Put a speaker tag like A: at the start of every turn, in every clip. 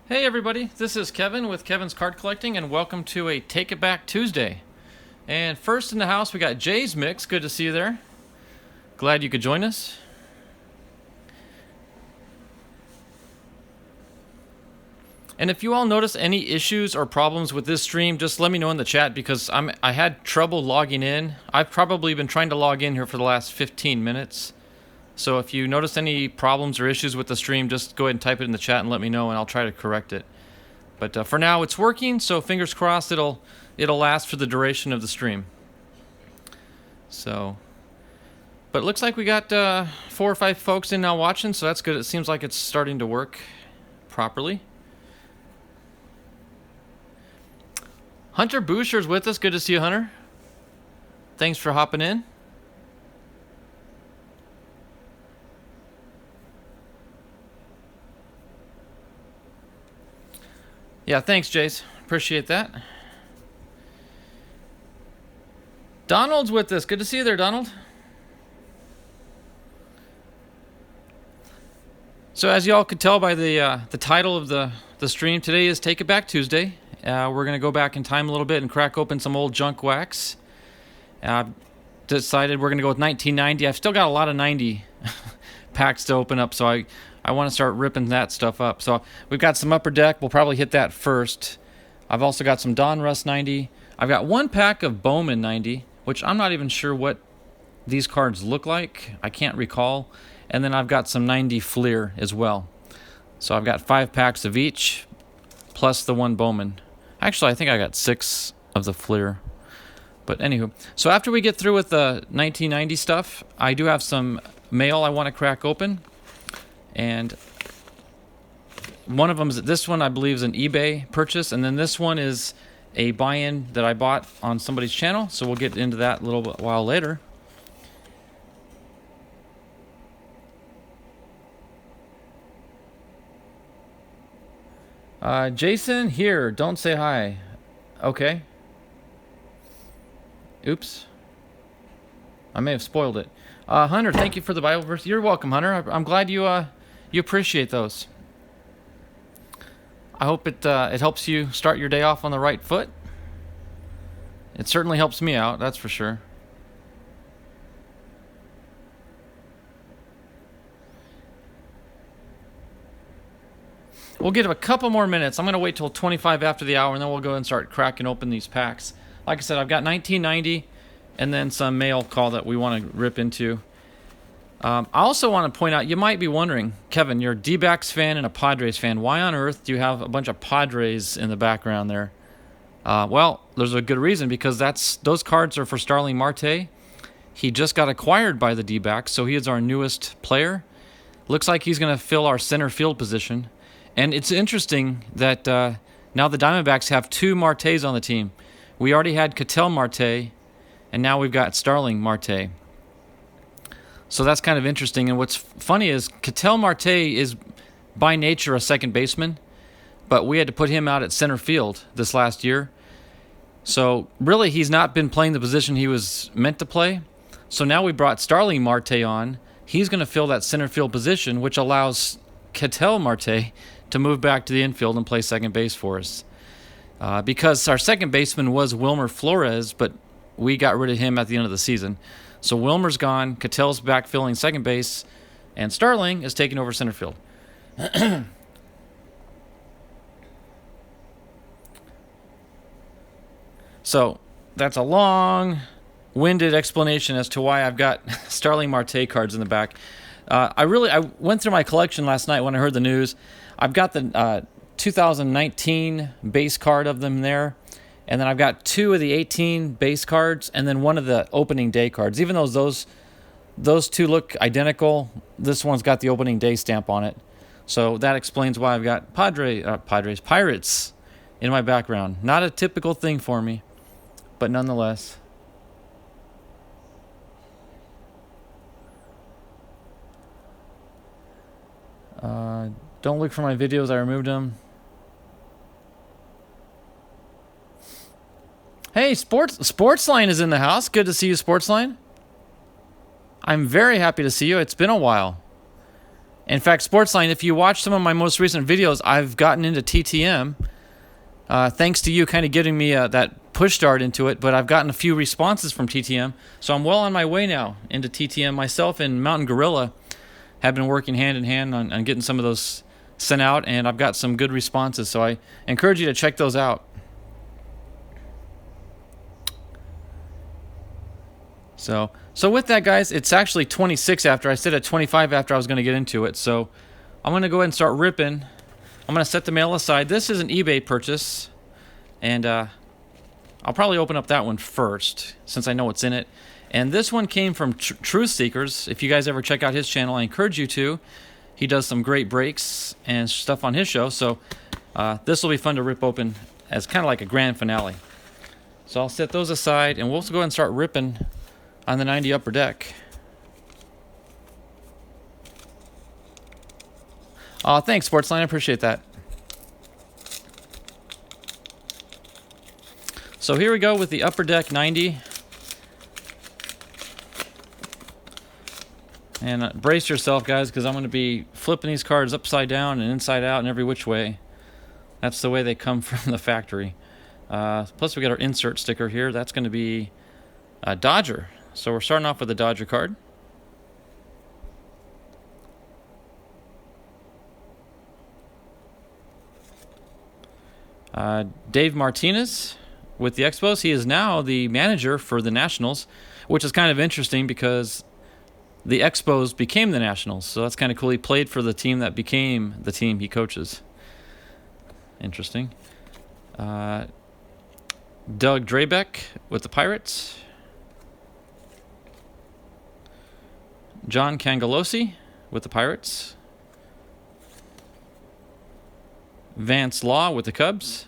A: Hey everybody, this is Kevin with Kevin's Card Collecting, and welcome to a Take It Back Tuesday. And first in the house, we got Jay's Mix. Good to see you there. Glad you could join us. And if you all notice any issues or problems with this stream, just let me know in the chat because I had trouble logging in. I've probably been trying to log in here for the last 15 minutes. So if you notice any problems or issues with the stream, just go ahead and type it in the chat and let me know, and I'll try to correct it. But for now, it's working, so fingers crossed it'll last for the duration of the stream. So, but it looks like we got 4 or 5 folks in now watching, so that's good. It seems like it's starting to work properly. Hunter Boucher's with us. Good to see you, Hunter. Thanks for hopping in. Yeah, thanks, Jace. Appreciate that. Donald's with us. Good to see you there, Donald. So as y'all could tell by the title of the stream, today is Take It Back Tuesday. We're going to go back in time a little bit and crack open some old junk wax. I've decided we're going to go with 1990. I've still got a lot of 90 packs to open up, so I want to start ripping that stuff up. So we've got some Upper Deck. We'll probably hit that first. I've also got some Donruss 90. I've got 1 pack of Bowman 90, which I'm not even sure what these cards look like. I can't recall. And then I've got some 90 Fleer as well. So I've got 5 packs of each, plus the 1 Bowman. Actually, I think I got 6 of the Fleer. But anywho, so after we get through with the 1990 stuff, I do have some mail I want to crack open. And one of them is this one, I believe, is an eBay purchase, and then this one is a buy-in that I bought on somebody's channel. So we'll get into that a little bit while later. Jason, here, don't say hi. Okay. Oops. I may have spoiled it. Hunter, thank you for the Bible verse. You're welcome, Hunter. I'm glad you appreciate those. I hope it helps you start your day off on the right foot. It certainly helps me out, that's for sure. We'll give it a couple more minutes. I'm going to wait till 25 after the hour, and then we'll go and start cracking open these packs. Like I said, I've got 1990 and then some mail call that we want to rip into. I also want to point out, you might be wondering, Kevin, you're a D-backs fan and a Padres fan. Why on earth do you have a bunch of Padres in the background there? Well, there's a good reason, because those cards are for Starling Marte. He just got acquired by the D-backs, so he is our newest player. Looks like he's going to fill our center field position. And it's interesting that now the Diamondbacks have 2 Martes on the team. We already had Ketel Marte, and now we've got Starling Marte. So that's kind of interesting. And what's funny is Ketel Marte is by nature a second baseman, but we had to put him out at center field this last year. So really he's not been playing the position he was meant to play. So now we brought Starling Marte on. He's going to fill that center field position, which allows Ketel Marte to move back to the infield and play second base for us. Because our second baseman was Wilmer Flores, but we got rid of him at the end of the season. So Wilmer's gone, Ketel's back filling second base, and Starling is taking over center field. So that's a long-winded explanation as to why I've got Starling Marte cards in the back. I went through my collection last night when I heard the news. I've got the 2019 base card of them there, and then I've got 2 of the 18 base cards, and then 1 of the opening day cards. Even though those 2 look identical, this one's got the opening day stamp on it. So that explains why I've got Pirates in my background. Not a typical thing for me, but nonetheless. Don't look for my videos, I removed them. Hey, Sportsline is in the house. Good to see you, Sportsline. I'm very happy to see you. It's been a while. In fact, Sportsline, if you watch some of my most recent videos, I've gotten into TTM. Thanks to you kind of giving me that push start into it, but I've gotten a few responses from TTM. So I'm well on my way now into TTM. Myself and Mountain Gorilla have been working hand in hand on getting some of those sent out, and I've got some good responses. So I encourage you to check those out. So with that, guys, it's actually 26 after. I said at 25 after I was going to get into it. So I'm going to go ahead and start ripping. I'm going to set the mail aside. This is an eBay purchase, and I'll probably open up that one first since I know what's in it. And this one came from Truth Seekers. If you guys ever check out his channel, I encourage you to. He does some great breaks and stuff on his show. So this will be fun to rip open as kind of like a grand finale. So I'll set those aside, and we'll go ahead and start ripping on the 90 Upper Deck. Thanks, Sportsline. I appreciate that. So here we go with the Upper Deck 90. And brace yourself, guys, because I'm going to be flipping these cards upside down and inside out and every which way. That's the way they come from the factory. Plus we got our insert sticker here. That's going to be a Dodger. So we're starting off with a Dodger card. Dave Martinez with the Expos. He is now the manager for the Nationals, which is kind of interesting because the Expos became the Nationals. So that's kind of cool. He played for the team that became the team he coaches. Interesting. Doug Drabeck with the Pirates. John Cangelosi with the Pirates. Vance Law with the Cubs.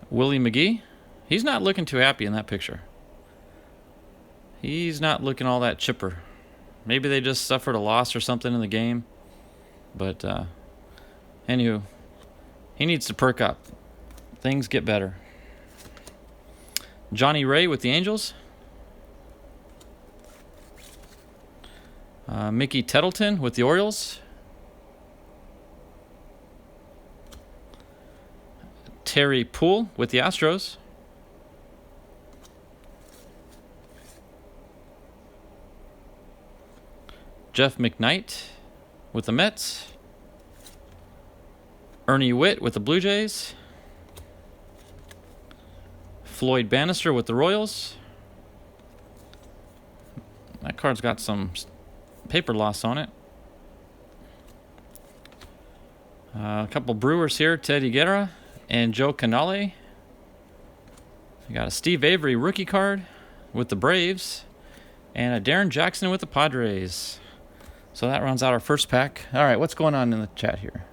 A: Willie McGee. He's not looking too happy in that picture. He's not looking all that chipper. Maybe they just suffered a loss or something in the game. But, anywho, he needs to perk up. Things get better. Johnny Ray with the Angels. Mickey Tettleton with the Orioles. Terry Poole with the Astros. Jeff McKnight with the Mets. Ernie Witt with the Blue Jays. Floyd Bannister with the Royals. That card's got some paper loss on it. A couple Brewers here, Teddy Guerra and Joe Canale. We got a Steve Avery rookie card with the Braves and a Darren Jackson with the Padres. So that rounds out our first pack. All right, what's going on in the chat here?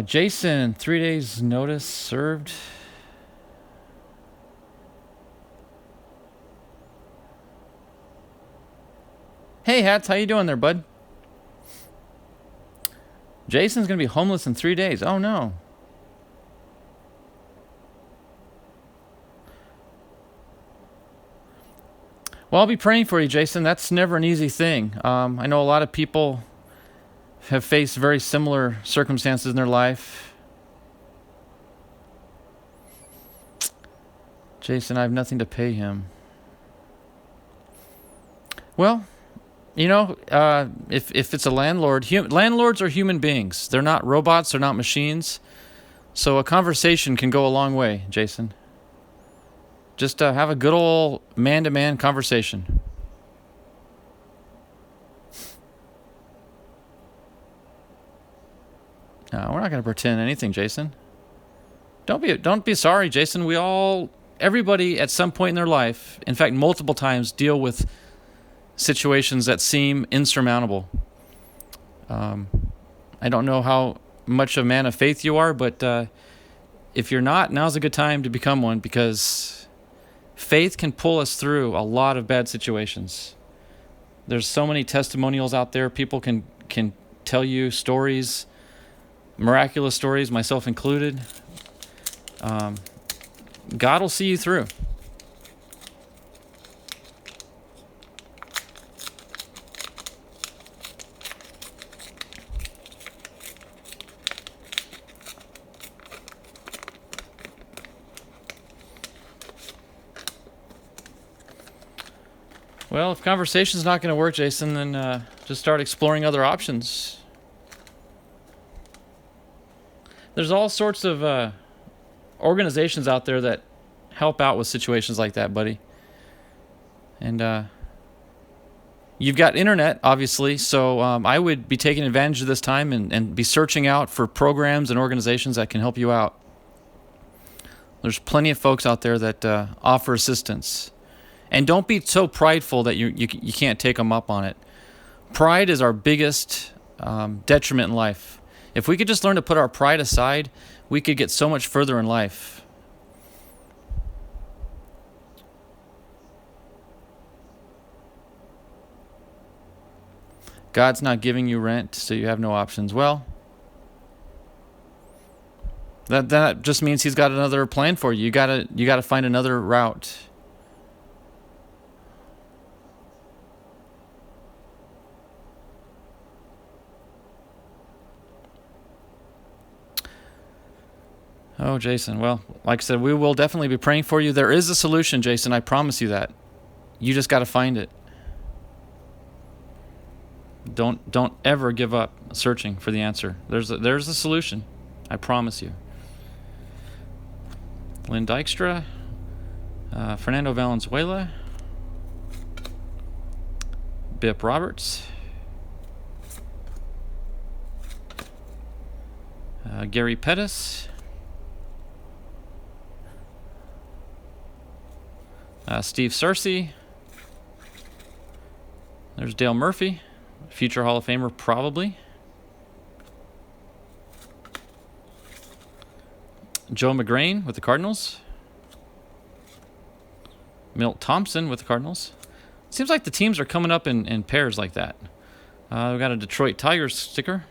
A: Jason, 3 days notice served. Hey, Hats, how you doing there, bud? Jason's going to be homeless in 3 days. Oh, no. Well, I'll be praying for you, Jason. That's never an easy thing. I know a lot of people have faced very similar circumstances in their life. Jason, I have nothing to pay him. Well, you know, if it's a landlord, landlords are human beings. They're not robots. They're not machines. So a conversation can go a long way, Jason. Just have a good old man-to-man conversation. No, we're not going to pretend anything, Jason. Don't be sorry, Jason. Everybody at some point in their life, in fact, multiple times, deal with situations that seem insurmountable. I don't know how much a man of faith you are, but if you're not, now's a good time to become one, because faith can pull us through a lot of bad situations. There's so many testimonials out there. People can tell you stories, miraculous stories, myself included. God will see you through. Well, if conversation's not going to work, Jason, then just start exploring other options. There's all sorts of organizations out there that help out with situations like that, buddy. And you've got internet, obviously, so I would be taking advantage of this time and be searching out for programs and organizations that can help you out. There's plenty of folks out there that offer assistance. And don't be so prideful that you can't take them up on it. Pride is our biggest detriment in life. If we could just learn to put our pride aside, we could get so much further in life. God's not giving you rent, so you have no options. Well, that just means he's got another plan for you. You gotta find another route. Oh, Jason. Well, like I said, we will definitely be praying for you. There is a solution, Jason. I promise you that. You just got to find it. Don't ever give up searching for the answer. There's a solution. I promise you. Lynn Dykstra, Fernando Valenzuela, Bip Roberts, Gary Pettis, Steve Searcy. There's Dale Murphy, future Hall of Famer probably. Joe McGrain with the Cardinals. Milt Thompson with the Cardinals. Seems like the teams are coming up in pairs like that. We've got a Detroit Tigers sticker.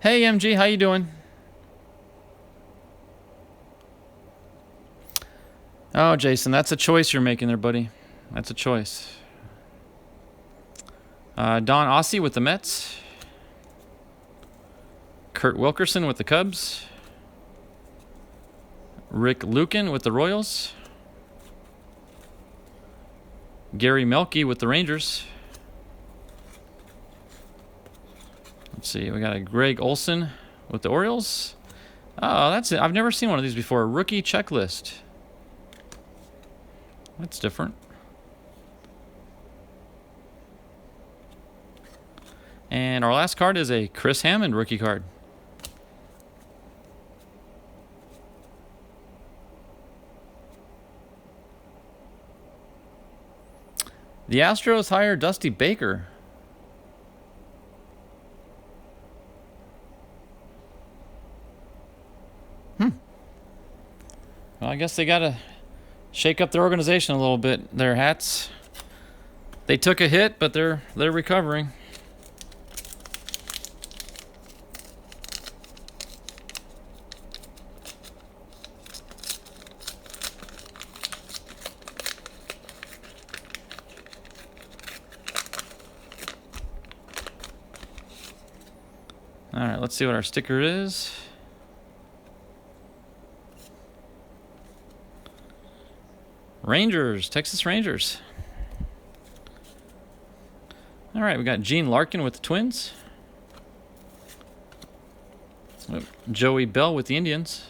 A: Hey, MG, how you doing? Oh, Jason, that's a choice you're making there, buddy. That's a choice. Don Ossie with the Mets. Kurt Wilkerson with the Cubs. Rick Lukin with the Royals. Gary Melke with the Rangers. Let's see, we got a Greg Olson with the Orioles. Oh, that's it. I've never seen one of these before. Rookie checklist. That's different. And our last card is a Chris Hammond rookie card. The Astros hire Dusty Baker. Well, I guess they got to shake up their organization a little bit. Their Hats. They took a hit, but they're recovering. All right, let's see what our sticker is. Rangers, Texas Rangers. All right, we got Gene Larkin with the Twins. Joey Bell with the Indians.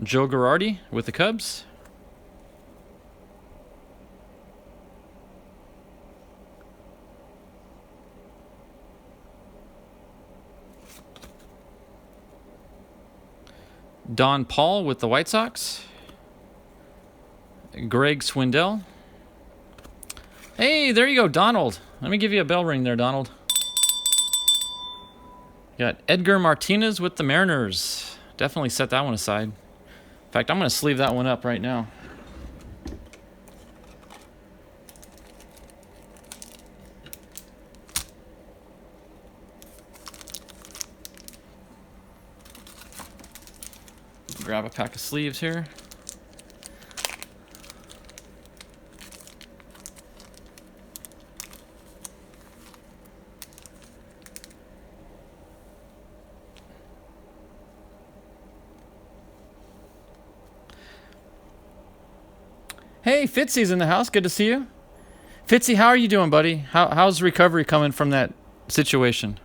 A: Joe Girardi with the Cubs. Don Paul with the White Sox. Greg Swindell. Hey, there you go, Donald. Let me give you a bell ring there, Donald. Got Edgar Martinez with the Mariners. Definitely set that one aside. In fact, I'm going to sleeve that one up right now. Grab a pack of sleeves here. Hey, Fitzy's in the house. Good to see you. Fitzy, how are you doing, buddy? How's recovery coming from that situation?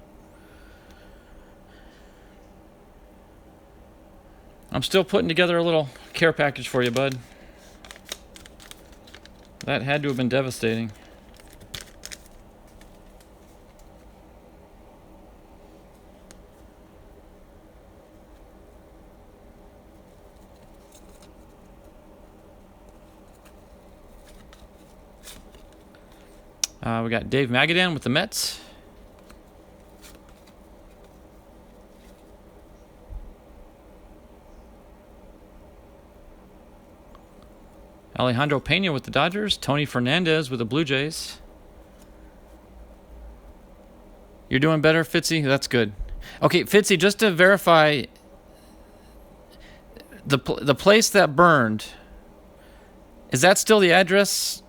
A: I'm still putting together a little care package for you, bud. That had to have been devastating. We got Dave Magadan with the Mets. Alejandro Pena with the Dodgers. Tony Fernandez with the Blue Jays. You're doing better, Fitzy? That's good. Okay, Fitzy, just to verify, the place that burned, is that still the address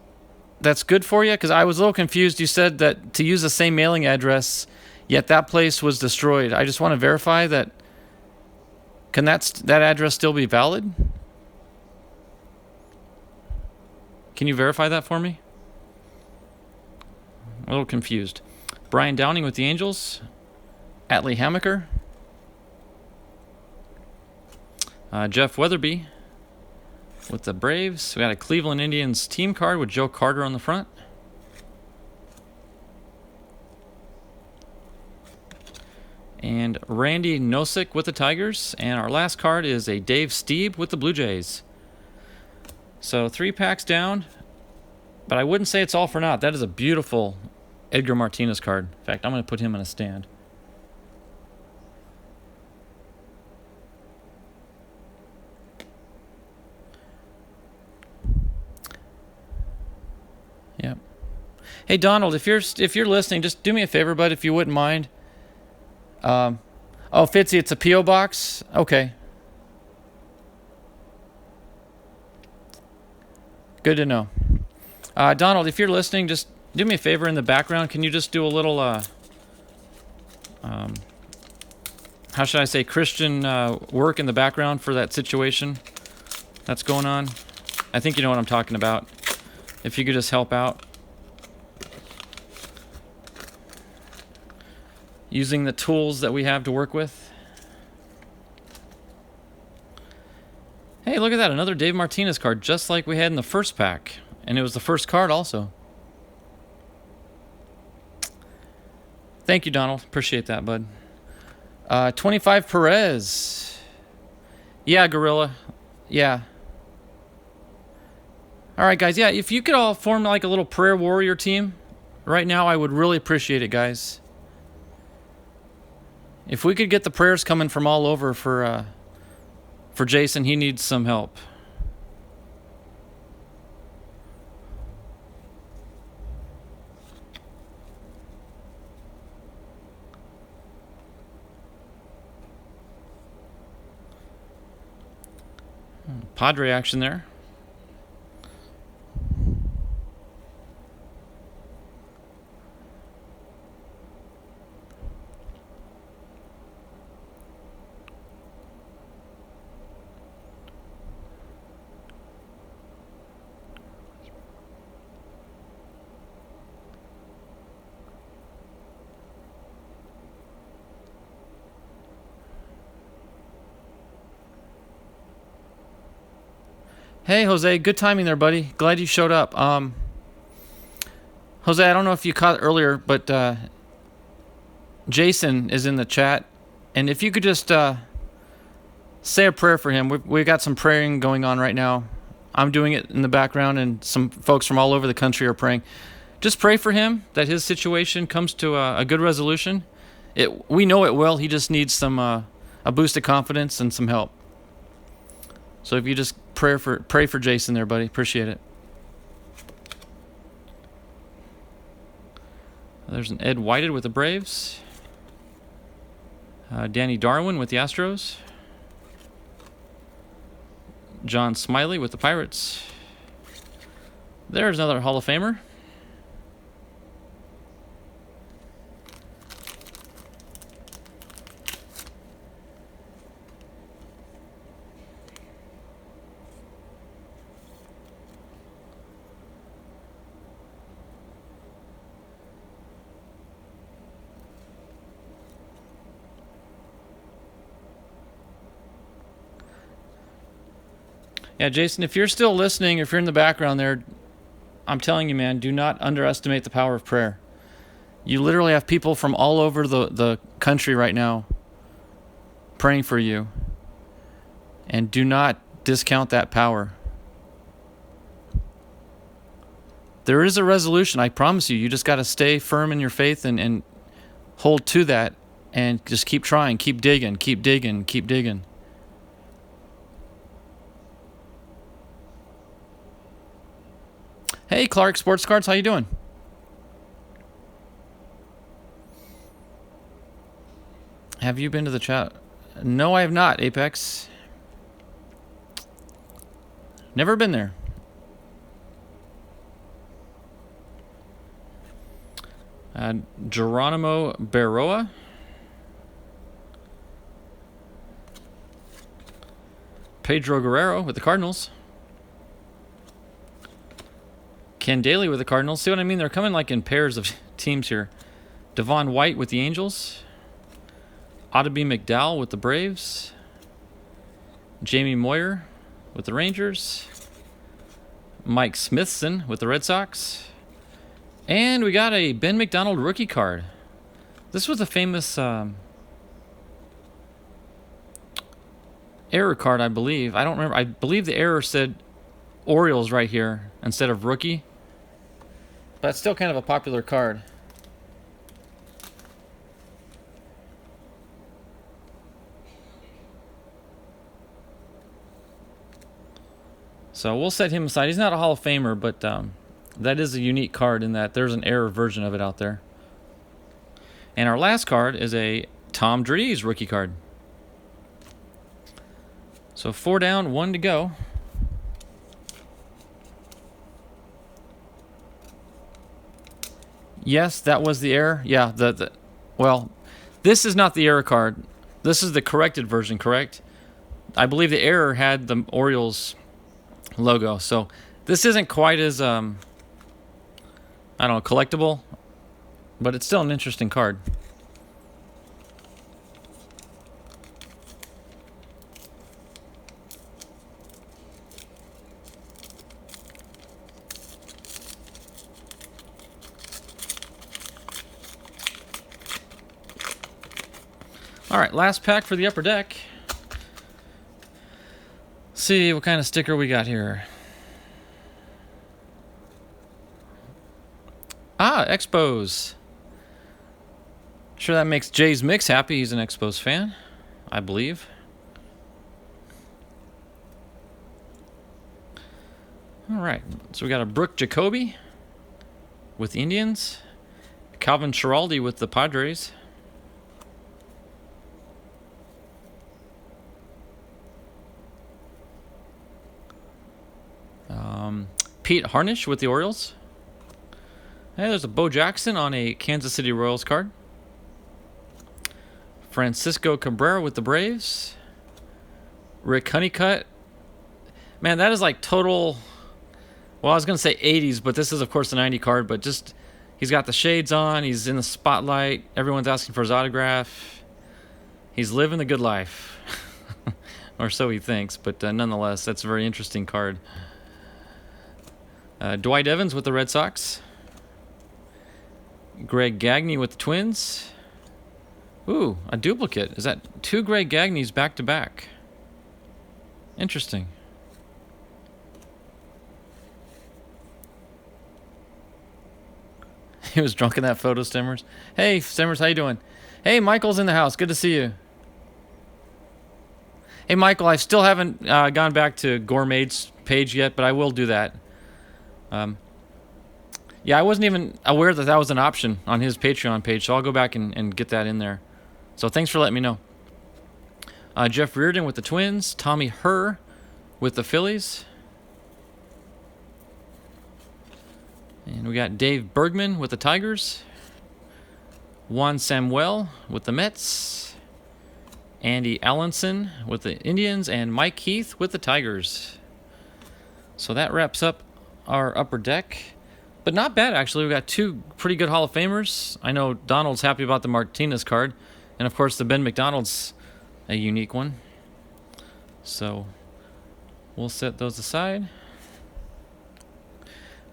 A: that's good for you? Because I was a little confused. You said that to use the same mailing address, yet that place was destroyed. I just want to verify that. Can that address still be valid? Can you verify that for me? A little confused. Brian Downing with the Angels. Atlee Hammaker. Jeff Weatherby with the Braves. We got a Cleveland Indians team card with Joe Carter on the front. And Randy Nosek with the Tigers. And our last card is a Dave Stieb with the Blue Jays. So 3 packs down. But I wouldn't say it's all for naught. That is a beautiful Edgar Martinez card. In fact, I'm going to put him in a stand. Yep. Hey Donald, if you're listening, just do me a favor, bud, if you wouldn't mind. Oh, Fitzy, it's a P.O. box? Okay. Good to know. Donald, if you're listening, just do me a favor in the background. Can you just do a little, how should I say, Christian work in the background for that situation that's going on? I think you know what I'm talking about. If you could just help out. Using the tools that we have to work with. Hey, look at that. Another Dave Martinez card, just like we had in the first pack. And it was the first card also. Thank you, Donald. Appreciate that, bud. 25 Perez. Yeah, Gorilla. Yeah. All right, guys. Yeah, if you could all form like a little prayer warrior team right now, I would really appreciate it, guys. If we could get the prayers coming from all over for Jason, he needs some help. Padre action there. Hey, Jose, good timing there, buddy. Glad you showed up. Jose, I don't know if you caught it earlier, but Jason is in the chat. And if you could just say a prayer for him. We've got some praying going on right now. I'm doing it in the background, and some folks from all over the country are praying. Just pray for him, that his situation comes to a good resolution. We know it will. He just needs some a boost of confidence and some help. So if you just pray for Jason there, buddy. Appreciate it. There's an Ed Whited with the Braves. Danny Darwin with the Astros. John Smiley with the Pirates. There's another Hall of Famer. Yeah, Jason, if you're still listening, if you're in the background there, I'm telling you, man, do not underestimate the power of prayer. You literally have people from all over the country right now praying for you. And do not discount that power. There is a resolution, I promise you. You just got to stay firm in your faith and hold to that and just keep trying, keep digging, keep digging, keep digging. Hey, Clark Sports Cards, how you doing? Have you been to the chat? No, I have not, Apex. Never been there. Geronimo Barroa. Pedro Guerrero with the Cardinals. Ken Daly with the Cardinals. See what I mean? They're coming like in pairs of teams here. Devon White with the Angels. Audubey McDowell with the Braves. Jamie Moyer with the Rangers. Mike Smithson with the Red Sox. And we got a Ben McDonald rookie card. This was a famous error card, I believe. I don't remember. I believe the error said Orioles right here instead of rookie. But it's still kind of a popular card. So we'll set him aside. He's not a Hall of Famer, but that is a unique card in that there's an error version of it out there. And our last card is a Tom Dries rookie card. So 4 down, 1 to go. Yes, that was the error. Yeah, well, this is not the error card. This is the corrected version, correct? I believe the error had the Orioles logo. So this isn't quite as, I don't know, collectible, but it's still an interesting card. All right, last pack for the upper deck. See what kind of sticker we got here. Ah, Expos. Sure that makes Jay's Mix happy. He's an Expos fan, I believe. All right, so we got a Brooke Jacoby with the Indians. Calvin Schiraldi with the Padres. Pete Harnish with the Orioles. Hey, there's a Bo Jackson on a Kansas City Royals card. Francisco Cabrera with the Braves. Rick Honeycutt. Man, that is like total... Well, I was going to say 80s, but this is, of course, the 90 card. But just, he's got the shades on. He's in the spotlight. Everyone's asking for his autograph. He's living the good life. Or so he thinks. But nonetheless, that's a very interesting card. Dwight Evans with the Red Sox. Greg Gagne with the Twins. Ooh, a duplicate. Is that 2 Greg Gagnes back-to-back? Interesting. He was drunk in that photo, Stemmers. Hey, Stemmers, how you doing? Hey, Michael's in the house. Good to see you. Hey, Michael, I still haven't gone back to Gourmet's page yet, but I will do that. Yeah, I wasn't even aware that that was an option on his Patreon page, so I'll go back and get that in there. So thanks for letting me know. Jeff Reardon with the Twins. Tommy Herr with the Phillies. And we got Dave Bergman with the Tigers. Juan Samuel with the Mets. Andy Allenson with the Indians. And Mike Heath with the Tigers. So that wraps up our upper deck. But not bad, actually. We got 2 pretty good Hall of Famers. I know Donald's happy about the Martinez card. And, of course, the Ben McDonald's a unique one. So, We'll set those aside.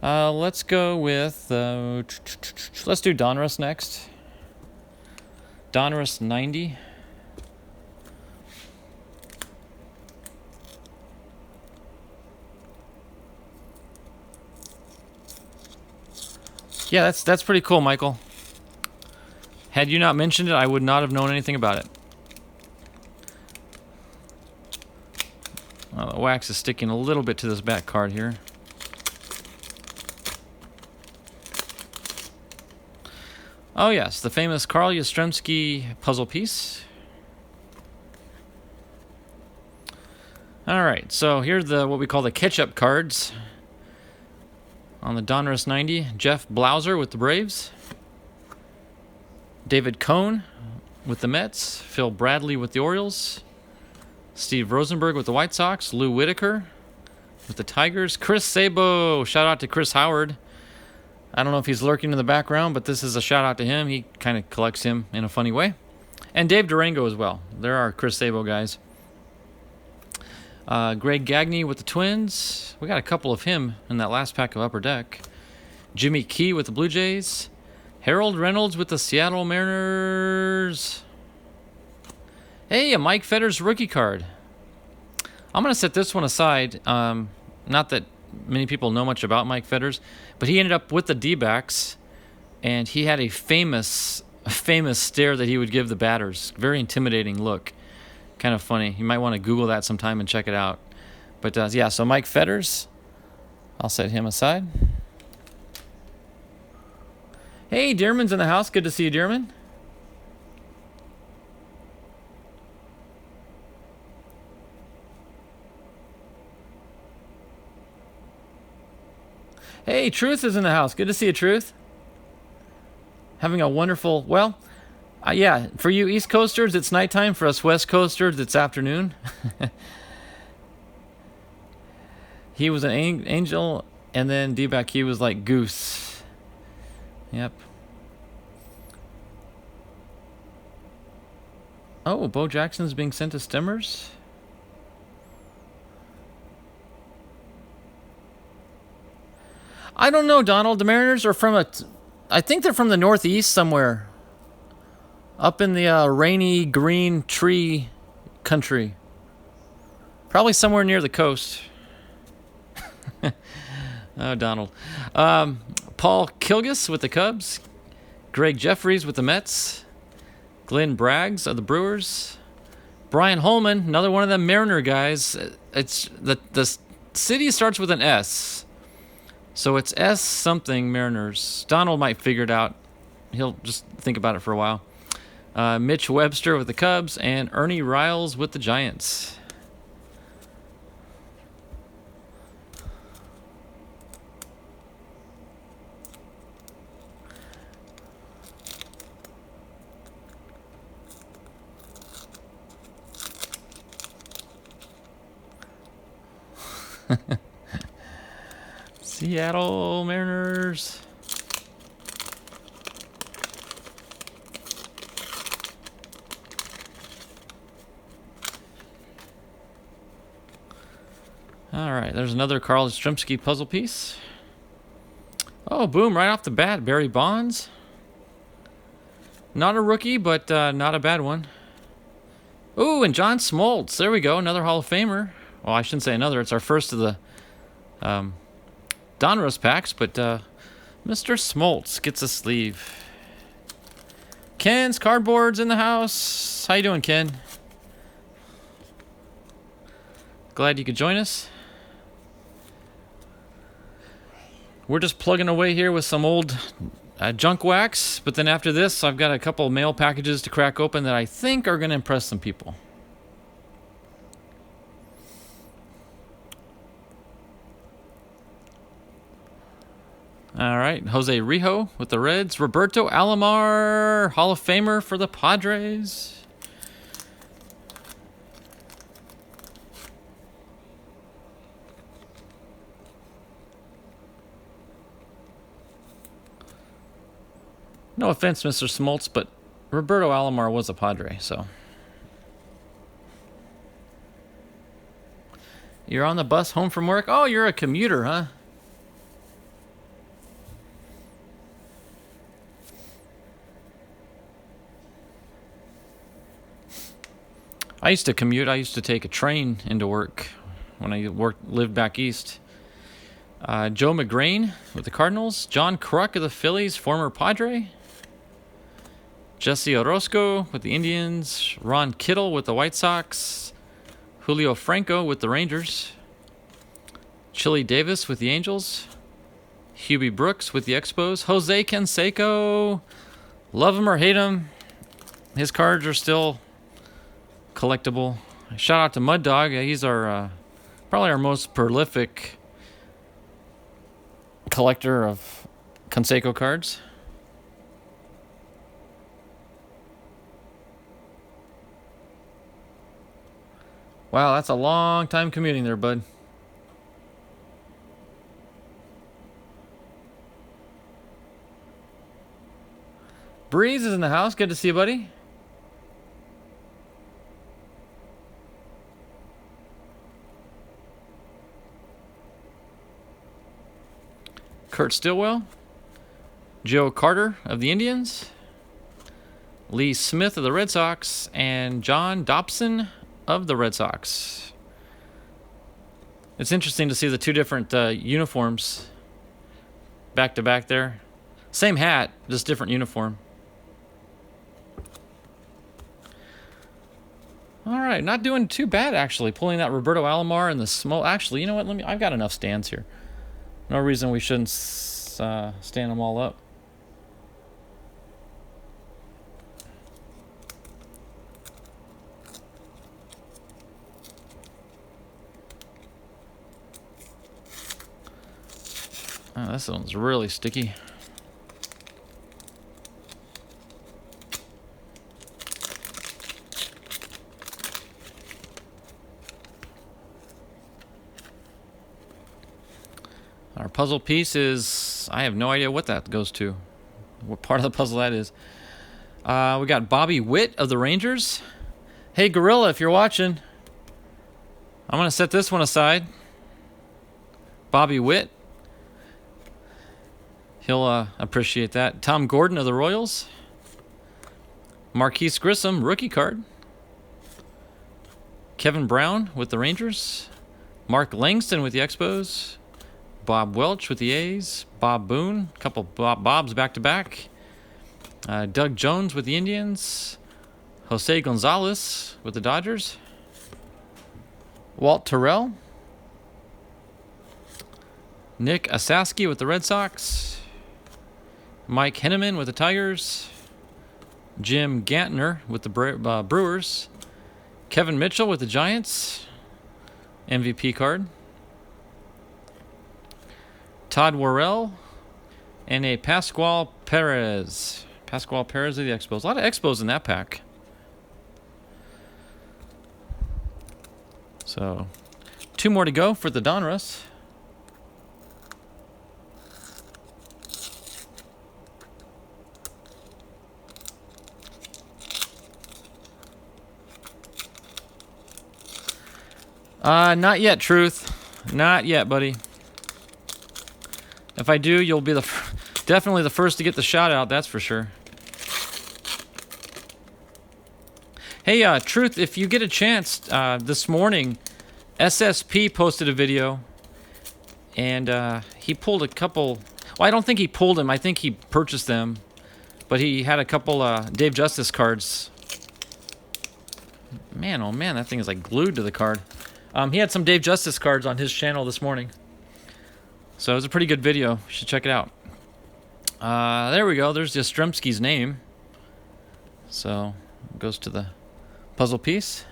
A: Let's go with, let's do Donruss next. Donruss 90. Yeah, that's pretty cool, Michael. Had you not mentioned it, I would not have known anything about it. Well, the wax is sticking a little bit to this back card here. Oh yes, the famous Karl Yastrzemski puzzle piece. Alright, so here's the what we call the catch-up cards. On the Donruss 90, Jeff Blauser with the Braves. David Cohn with the Mets. Phil Bradley with the Orioles. Steve Rosenberg with the White Sox. Lou Whitaker with the Tigers. Chris Sabo. Shout out to Chris Howard. I don't know if he's lurking in the background, but this is a shout out to him. He kind of collects him in a funny way. And Dave Durango as well. There are Chris Sabo guys. Greg Gagne with the Twins. We got a couple of him in that last pack of Upper Deck. Jimmy Key with the Blue Jays. Harold Reynolds with the Seattle Mariners. Hey, a Mike Fetters rookie card. I'm going to set this one aside. Not that many people know much about Mike Fetters, but he ended up with the D-backs, and he had a famous stare that he would give the batters. Very intimidating look. Kind of funny. You might want to Google that sometime and check it out. But yeah, so Mike Fetters, I'll set him aside. Hey, Dearman's in the house. Good to see you, Dearman. Hey, Truth is in the house. Good to see you, Truth. Having a wonderful, well, yeah, for you East Coasters, it's nighttime. For us West Coasters, it's afternoon. He was an angel, and then D-back, he was like Goose. Yep. Oh, Bo Jackson's being sent to Stimmers? I don't know, Donald. The Mariners are from I think they're from the Northeast somewhere. Up in the rainy green tree country. Probably somewhere near the coast. Oh, Donald. Paul Kilgus with the Cubs. Greg Jeffries with the Mets. Glenn Braggs of the Brewers. Brian Holman, another one of them Mariner guys. It's the city starts with an S. So it's S something Mariners. Donald might figure it out. He'll just think about it for a while. Mitch Webster with the Cubs, and Ernie Riles with the Giants. Seattle Mariners. All right, there's another Karl Yastrzemski puzzle piece. Oh, boom, right off the bat, Barry Bonds. Not a rookie, but not a bad one. Ooh, and John Smoltz. There we go, another Hall of Famer. Well, I shouldn't say another. It's our first of the Donruss packs, but Mr. Smoltz gets a sleeve. Ken's Cardboard's in the house. How you doing, Ken? Glad you could join us. We're just plugging away here with some old junk wax, but then after this, I've got a couple mail packages to crack open that I think are going to impress some people. All right, Jose Rijo with the Reds. Roberto Alomar, Hall of Famer for the Padres. No offense, Mr. Smoltz, but Roberto Alomar was a Padre, so. You're on the bus home from work? Oh, you're a commuter, huh? I used to commute. I used to take a train into work when I lived back east. Joe McGrain with the Cardinals. John Kruk of the Phillies, former Padre. Jesse Orozco with the Indians. Ron Kittle with the White Sox. Julio Franco with the Rangers. Chili Davis with the Angels. Hubie Brooks with the Expos. Jose Canseco. Love him or hate him, his cards are still collectible. Shout out to Mud Dog. He's our probably our most prolific collector of Canseco cards. Wow, that's a long time commuting there, bud. Breeze is in the house. Good to see you, buddy. Kurt Stillwell. Joe Carter of the Indians. Lee Smith of the Red Sox. And John Dobson of the Red Sox. It's interesting to see the two different uniforms back to back there. Same hat, just different uniform. All right, not doing too bad actually. Pulling that Roberto Alomar and the smoke. Actually, you know what? I've got enough stands here. No reason we shouldn't stand them all up. Oh, this one's really sticky. Our puzzle piece is, I have no idea what that goes to. What part of the puzzle that is. We got Bobby Witt of the Rangers. Hey, Gorilla, if you're watching, I'm going to set this one aside. Bobby Witt. He'll appreciate that. Tom Gordon of the Royals. Marquise Grissom, rookie card. Kevin Brown with the Rangers. Mark Langston with the Expos. Bob Welch with the A's. Bob Boone. A couple Bobs back to back. Doug Jones with the Indians. Jose Gonzalez with the Dodgers. Walt Terrell. Nick Asaski with the Red Sox. Mike Henneman with the Tigers. Jim Gantner with the Brewers. Kevin Mitchell with the Giants. MVP card. Todd Worrell. And a Pascual Perez. Pascual Perez of the Expos. A lot of Expos in that pack. So, 2 more to go for the Donruss. Not yet, Truth. Not yet, buddy. If I do, you'll be definitely the first to get the shout out, that's for sure. Hey, Truth, if you get a chance, this morning, SSP posted a video, and he pulled a couple. Well, I don't think he pulled them. I think he purchased them, but he had a couple Dave Justice cards. Man, oh man, that thing is like glued to the card. He had some Dave Justice cards on his channel this morning. So it was a pretty good video. You should check it out. There we go. There's Yastrzemski's name. So it goes to the puzzle piece.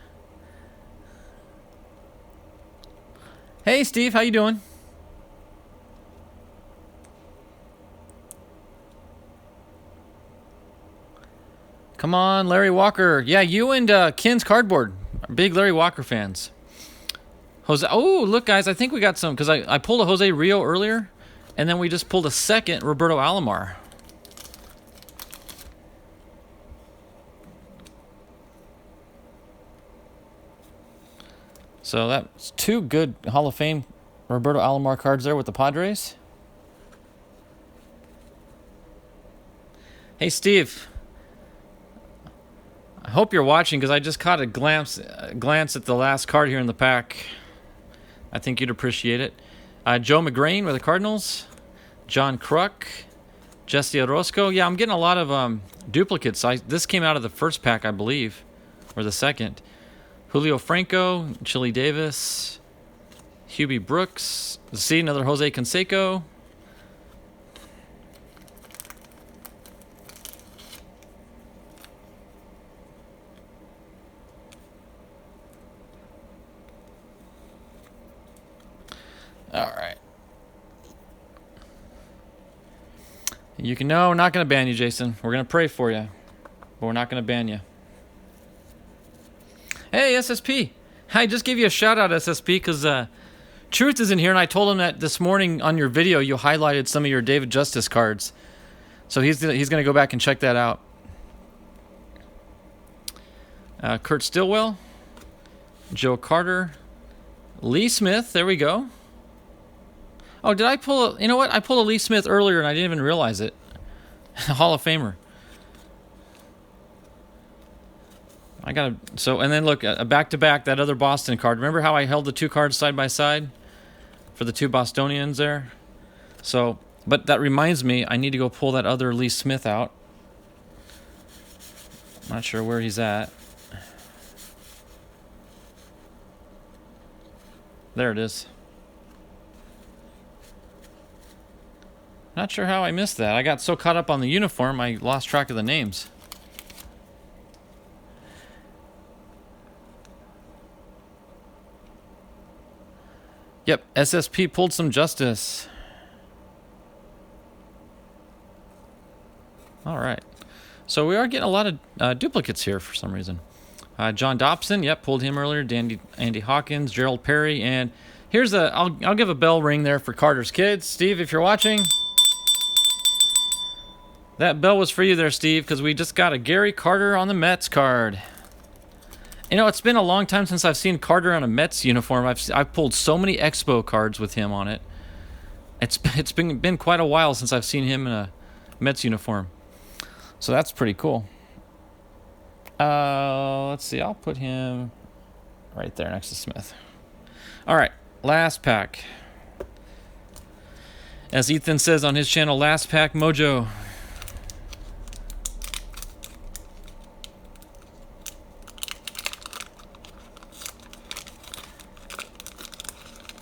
A: Hey, Steve. How you doing? Come on, Larry Walker. Yeah, you and Ken's Cardboard are big Larry Walker fans. Jose. Oh, look, guys. I think we got some, because I pulled a Jose Rio earlier, and then we just pulled a second Roberto Alomar. So that's 2 good Hall of Fame Roberto Alomar cards there with the Padres. Hey, Steve. I hope you're watching because I just caught a glance at the last card here in the pack. I think you'd appreciate it. Joe McGrain with the Cardinals. John Kruk. Jesse Orozco. Yeah, I'm getting a lot of duplicates. This came out of the first pack, I believe, or the second. Julio Franco. Chili Davis. Hubie Brooks. See, another Jose Canseco. All right. You can know we're not going to ban you, Jason. We're going to pray for you, but we're not going to ban you. Hey, SSP. I just gave you a shout out, SSP, because Truth is in here, and I told him that this morning on your video you highlighted some of your David Justice cards. So he's going to go back and check that out. Kurt Stillwell. Joe Carter. Lee Smith. There we go. Oh, did I pull you know what? I pulled a Lee Smith earlier and I didn't even realize it. Hall of Famer. And then look, a back-to-back, that other Boston card. Remember how I held the 2 cards side by side for the 2 Bostonians there? So, but that reminds me, I need to go pull that other Lee Smith out. Not sure where he's at. There it is. Not sure how I missed that. I got so caught up on the uniform, I lost track of the names. Yep, SSP pulled some Justice. All right. So we are getting a lot of duplicates here for some reason. John Dobson, yep, pulled him earlier. Andy Hawkins, Gerald Perry, and here's I'll give a bell ring there for Carter's kids. Steve, if you're watching, that bell was for you there, Steve, because we just got a Gary Carter on the Mets card. You know, it's been a long time since I've seen Carter on a Mets uniform. I've pulled so many Expo cards with him on it. It's been quite a while since I've seen him in a Mets uniform. So that's pretty cool. Let's see. I'll put him right there next to Smith. All right, last pack. As Ethan says on his channel, last pack mojo.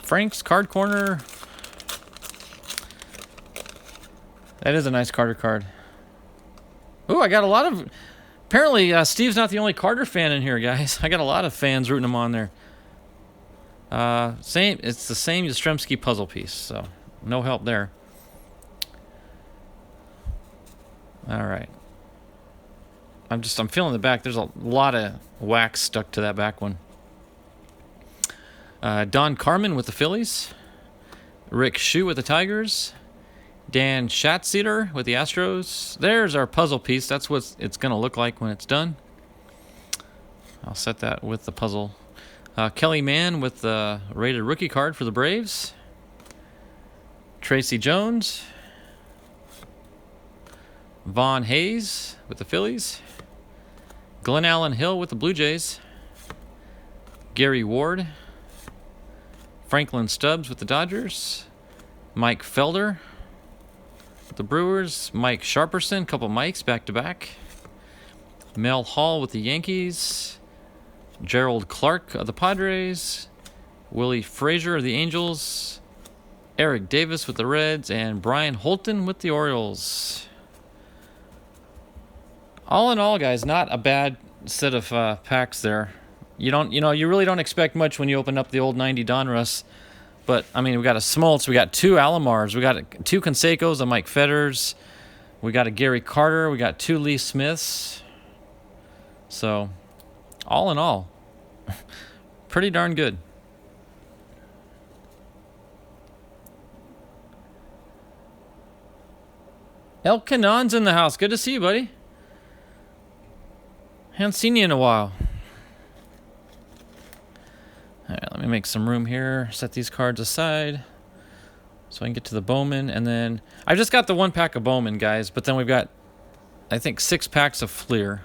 A: Frank's Card Corner. That is a nice Carter card. Ooh, I got a lot of... Apparently, Steve's not the only Carter fan in here, guys. I got a lot of fans rooting him on there. It's the same Yastrzemski puzzle piece, so no help there. All right. I'm feeling the back. There's a lot of wax stuck to that back one. Don Carmen with the Phillies. Rick Shue with the Tigers. Dan Schatzeder with the Astros. There's our puzzle piece. That's what it's going to look like when it's done. I'll set that with the puzzle. Kelly Mann with the rated rookie card for the Braves. Tracy Jones. Vaughn Hayes with the Phillies. Glenn Allen Hill with the Blue Jays. Gary Ward. Franklin Stubbs with the Dodgers. Mike Felder with the Brewers. Mike Sharperson, couple Mikes back to back. Mel Hall with the Yankees. Gerald Clark of the Padres. Willie Frazier of the Angels. Eric Davis with the Reds. And Brian Holton with the Orioles. All in all, guys, not a bad set of packs there. You really don't expect much when you open up the old 90 Donruss. But, I mean, we got a Smoltz, we got 2 Alomars, we got 2 Cansecos, a Mike Fetters, we got a Gary Carter, we got 2 Lee Smiths. So, all in all, pretty darn good. El Canon's in the house. Good to see you, buddy. Haven't seen you in a while. All right, let Let me make some room here. Set these cards aside so I can get to the Bowman. And then I just got the 1 pack of Bowman, guys. But then we've got, I think, 6 packs of Fleer.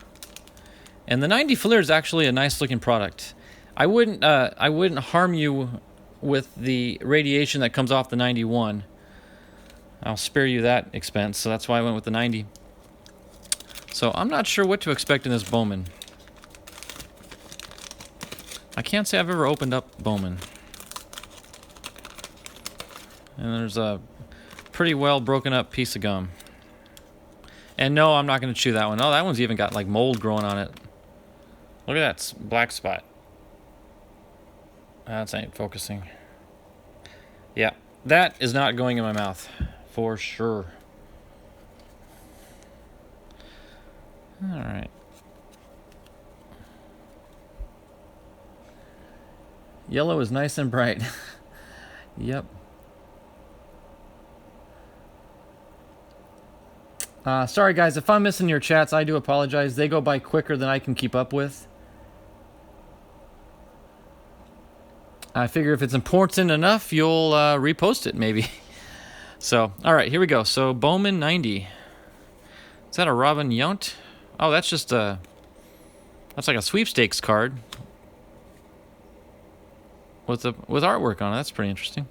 A: And the 90 Fleer is actually a nice looking product. I wouldn't harm you with the radiation that comes off the 91. I'll spare you that expense, so that's why I went with the 90. So I'm not sure what to expect in this Bowman. I can't say I've ever opened up Bowman. And there's a pretty well broken up piece of gum. And no, I'm not going to chew that one. Oh, that one's even got like mold growing on it. Look at that black spot. That's ain't focusing. Yeah, that is not going in my mouth. For sure. Alright. Yellow is nice and bright. Yep. Sorry guys, if I'm missing your chats, I do apologize. They go by quicker than I can keep up with. I figure if it's important enough, you'll repost it maybe. So, alright, here we go. So, Bowman 90. Is that a Robin Yount? Oh, that's just a... That's like a sweepstakes card. With artwork on it. That's pretty interesting.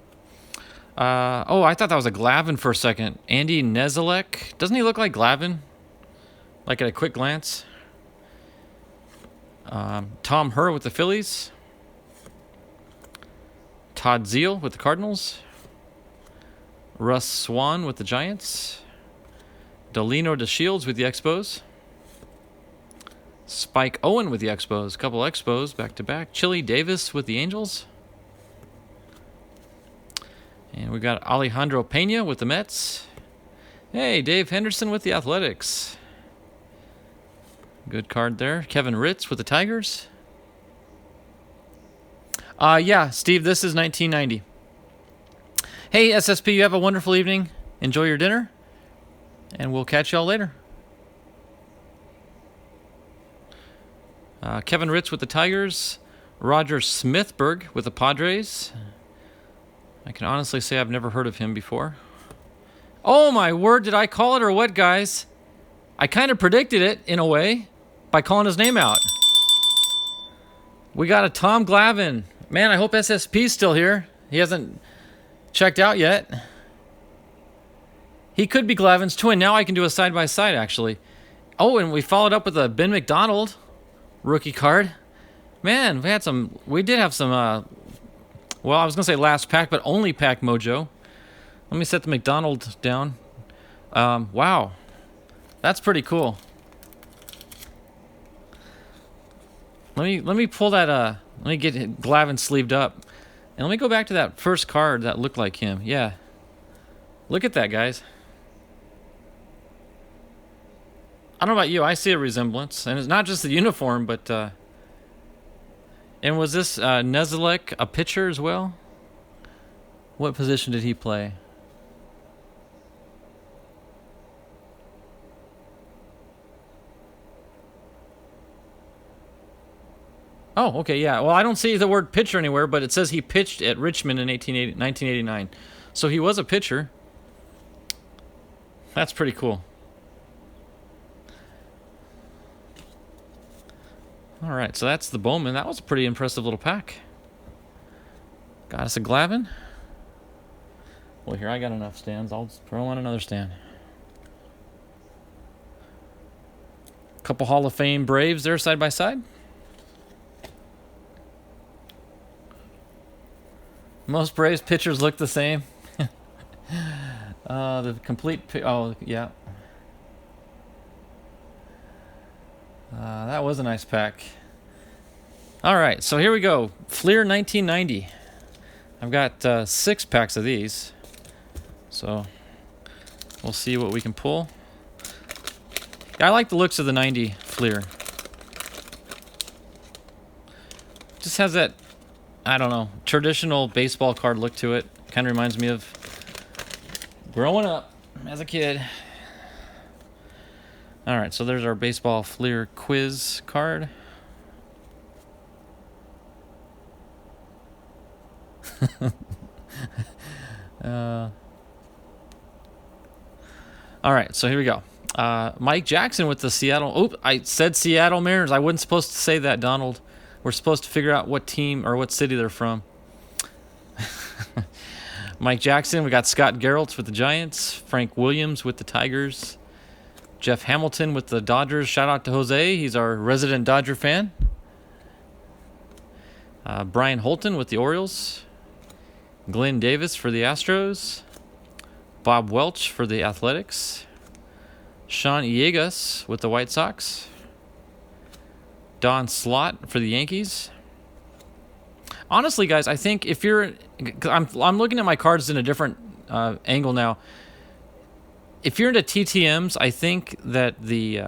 A: Oh, I thought that was a Glavin for a second. Andy Nezalek. Doesn't he look like Glavin? Like at a quick glance. Tom Herr with the Phillies. Todd Zeal with the Cardinals. Russ Swan with the Giants. Delino DeShields with the Expos. Spike Owen with the Expos. Couple Expos back to back. Chili Davis with the Angels. And we got Alejandro Pena with the Mets. Hey, Dave Henderson with the Athletics. Good card there. Kevin Ritz with the Tigers. Yeah, Steve, this is 1990. Hey, SSP, you have a wonderful evening. Enjoy your dinner. And we'll catch y'all later. Kevin Ritz with the Tigers. Roger Smithberg with the Padres. I can honestly say I've never heard of him before. Oh my word, did I call it or what, guys? I kind of predicted it, in a way, by calling his name out. We got a Tom Glavine. Man, I hope SSP's still here. He hasn't checked out yet. He could be Glavine's twin. Now I can do a side-by-side, actually. Oh, and we followed up with a Ben McDonald rookie card. Man, we did have some, well, I was going to say last pack, but only pack mojo. Let me set the McDonald down. Wow. That's pretty cool. Let me pull that, let me get Glavine sleeved up. And let me go back to that first card that looked like him. Yeah. Look at that, guys. I don't know about you, I see a resemblance. And it's not just the uniform, but, and was this Nezalek a pitcher as well? What position did he play? Oh, okay, yeah. Well, I don't see the word pitcher anywhere, but it says he pitched at Richmond in 1989. So he was a pitcher. That's pretty cool. All right, so that's the Bowman. That was a pretty impressive little pack. Got us a Glavine. Well, here, I got enough stands. I'll throw on another stand. Couple Hall of Fame Braves there side by side. Most Braves pitchers look the same. The complete... Oh, yeah. That was a nice pack. All right, so here we go. Fleer 1990. I've got 6 packs of these. So we'll see what we can pull. I like the looks of the 90 Fleer. Just has that, I don't know, traditional baseball card look to it. Kind of reminds me of growing up as a kid. All right, so there's our baseball Fleer quiz card. All right, so here we go. Mike Jackson with the Seattle. Oop, I said Seattle Mariners. I wasn't supposed to say that, Donald. We're supposed to figure out what team or what city they're from. Mike Jackson. We got Scott Geraltz with the Giants. Frank Williams with the Tigers. Jeff Hamilton with the Dodgers. Shout out to Jose. He's our resident Dodger fan. Brian Holton with the Orioles. Glenn Davis for the Astros. Bob Welch for the Athletics. Sean Iegas with the White Sox. Don Slott for the Yankees. Honestly, guys, I think if you're... I'm looking at my cards in a different angle now. If you're into TTMs, I think that the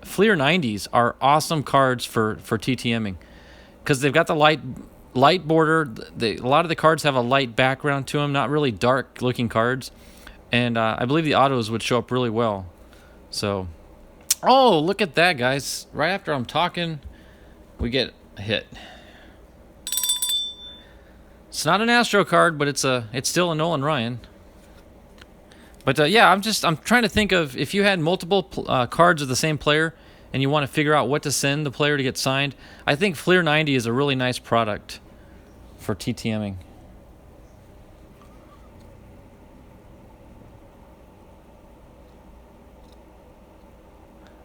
A: Fleer 90s are awesome cards for TTMing. Because they've got the light border. A lot of the cards have a light background to them, not really dark-looking cards. And I believe the autos would show up really well. So, oh, look at that, guys. Right after I'm talking, we get a hit. It's not an Astro card, but it's still a Nolan Ryan. But yeah, I'm trying to think of if you had multiple cards of the same player and you want to figure out what to send the player to get signed. I think Fleer 90 is a really nice product for TTMing.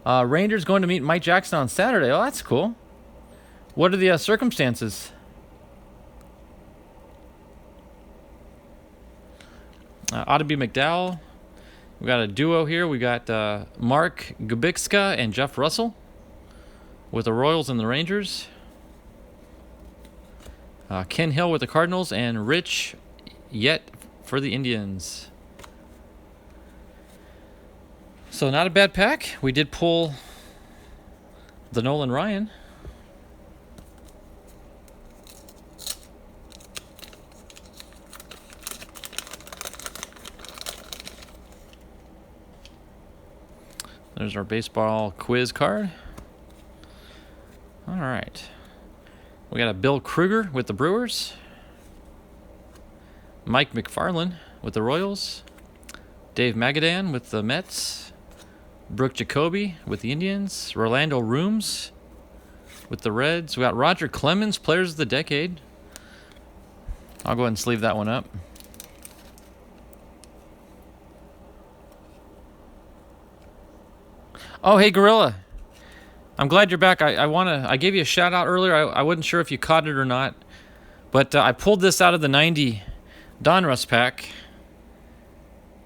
A: Rangers going to meet Mike Jackson on Saturday. Oh, that's cool. What are the circumstances? Ought to be McDowell. We got a duo here. We got Mark Gubicka and Jeff Russell with the Royals and the Rangers. Ken Hill with the Cardinals and Rich Yet for the Indians. So not a bad pack. We did pull the Nolan Ryan. There's our baseball quiz card. All right. We got a Bill Kruger with the Brewers. Mike McFarland with the Royals. Dave Magadan with the Mets. Brooke Jacoby with the Indians. Rolando Rooms with the Reds. We got Roger Clemens, Players of the Decade. I'll go ahead and sleeve that one up. Oh, hey, Gorilla. I'm glad you're back. I gave you a shout out earlier. I wasn't sure if you caught it or not. But I pulled this out of the 90 Donruss pack.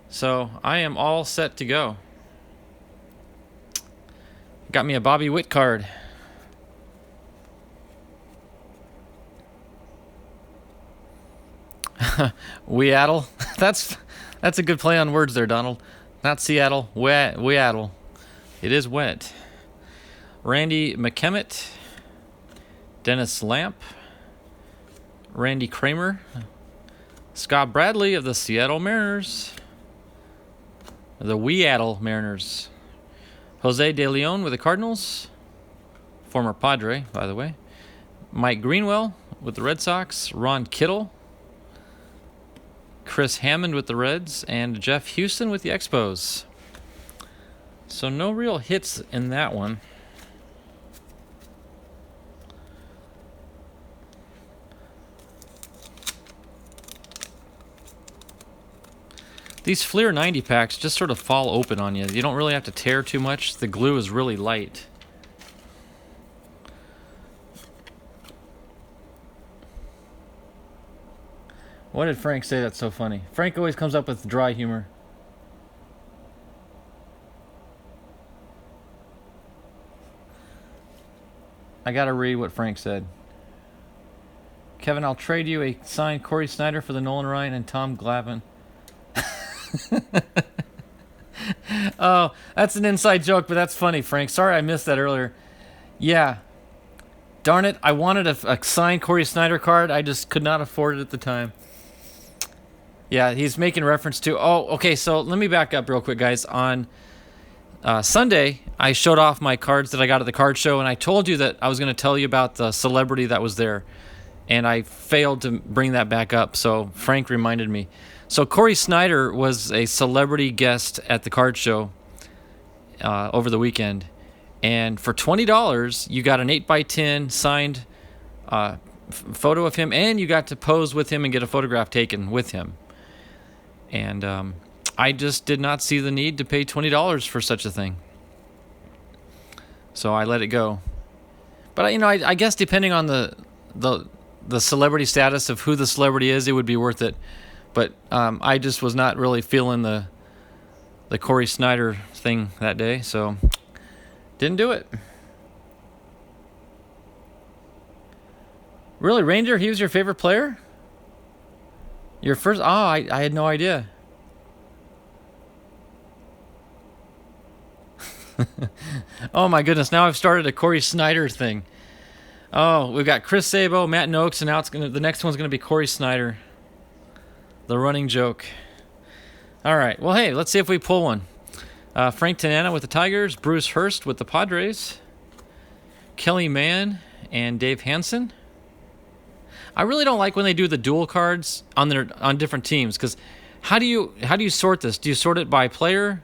A: So I am all set to go. Got me a Bobby Witt card. Weaddle. That's a good play on words there, Donald. Not Seattle. Weaddle. It is wet. Randy McKemmett. Dennis Lamp. Randy Kramer. Scott Bradley of the Seattle Mariners. The Weaddle Mariners. Jose De Leon with the Cardinals. Former Padre, by the way. Mike Greenwell with the Red Sox. Ron Kittle. Chris Hammond with the Reds. And Jeff Houston with the Expos. So no real hits in that one. These Fleer 90 packs just sort of fall open on you. You don't really have to tear too much. The glue is really light. What did Frank say that's so funny? Frank always comes up with dry humor. I gotta read what Frank said. Kevin, I'll trade you a signed Corey Snyder for the Nolan Ryan and Tom Glavine. Oh, that's an inside joke, but that's funny, Frank. Sorry I missed that earlier. Yeah. Darn it, I wanted a signed Corey Snyder card. I just could not afford it at the time. Yeah, he's making reference to... Oh, okay, so let me back up real quick, guys. On Sunday, I showed off my cards that I got at the card show, and I told you that I was going to tell you about the celebrity that was there. and I failed to bring that back up, so Frank reminded me. So Corey Snyder was a celebrity guest at the card show over the weekend, and for $20 you got an 8x10 signed photo of him, and you got to pose with him and get a photograph taken with him. And I just did not see the need to pay $20 for such a thing, so I let it go. But I guess depending on the celebrity status of who the celebrity is, it would be worth it. But I just was not really feeling the Corey Snyder thing that day, so didn't do it. Really, Ranger? He was your favorite player? Your first? Oh, I had no idea. Oh my goodness! Now I've started a Corey Snyder thing. Oh, we've got Chris Sabo, Matt Noakes, and now the next one's gonna be Corey Snyder. The running joke. All right. Well, hey, let's see if we pull one. Frank Tanana with the Tigers, Bruce Hurst with the Padres, Kelly Mann and Dave Hansen. I really don't like when they do the dual cards on different teams, because how do you sort this? Do you sort it by player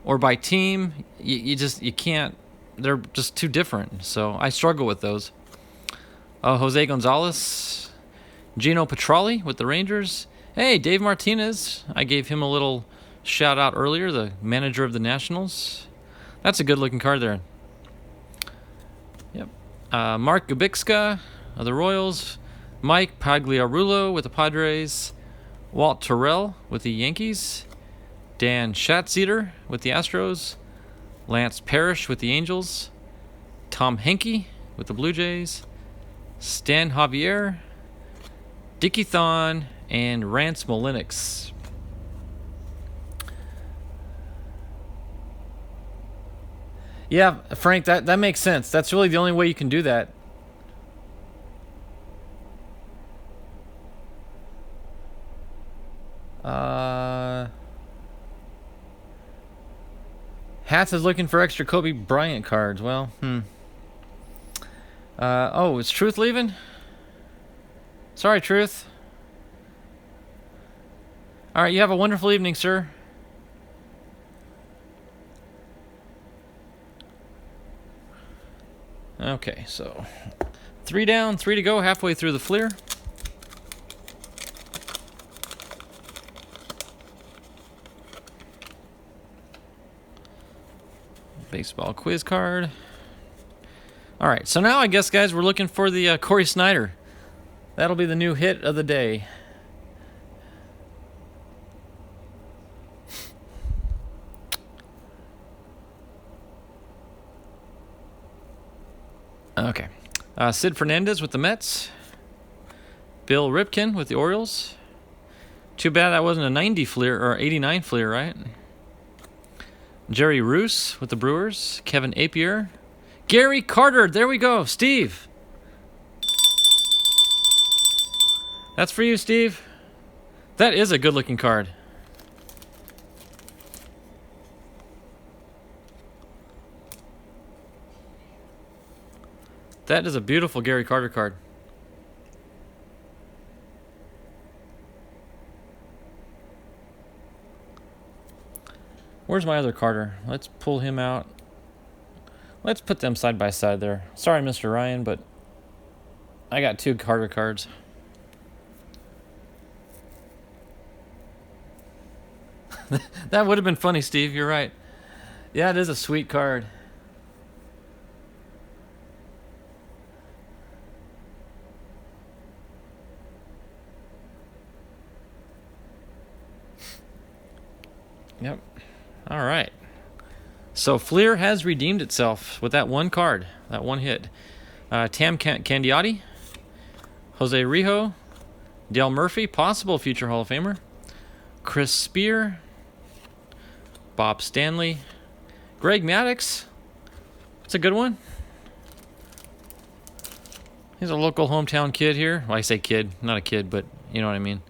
A: or by team? You can't. They're just too different. So I struggle with those. Jose Gonzalez, Gino Petralli with the Rangers. Hey, Dave Martinez. I gave him a little shout out earlier, the manager of the Nationals. That's a good looking card there. Yep. Mark Gubicka of the Royals. Mike Pagliarulo with the Padres. Walt Terrell with the Yankees. Dan Schatzeder with the Astros. Lance Parrish with the Angels. Tom Henke with the Blue Jays. Stan Javier. Dickie Thon and Rance Molinix. Yeah, Frank, that makes sense. That's really the only way you can do that. Hats is looking for extra Kobe Bryant cards. Well, oh, is Truth leaving? Sorry, Truth. All right, you have a wonderful evening, sir. Okay, so 3 down, 3 to go, halfway through the Fleer. Baseball quiz card. All right, so now I guess, guys, we're looking for the Corey Snyder. That'll be the new hit of the day. Okay. Sid Fernandez with the Mets. Bill Ripken with the Orioles. Too bad that wasn't a 90 Fleer or 89 Fleer, right? Jerry Roos with the Brewers. Kevin Apier. Gary Carter. There we go. Steve. That's for you, Steve. That is a good-looking card. That is a beautiful Gary Carter card. Where's my other Carter? Let's pull him out. Let's put them side by side there. Sorry, Mr. Ryan, but I got 2 Carter cards. That would have been funny, Steve. You're right. Yeah, it is a sweet card. Yep. All right. So Fleer has redeemed itself with that one card, that one hit. Tam Candiotti, Jose Rijo, Dale Murphy, possible future Hall of Famer, Chris Spear, Bob Stanley, Greg Maddux. That's a good one. He's a local hometown kid here. Well, I say kid, not a kid, but you know what I mean.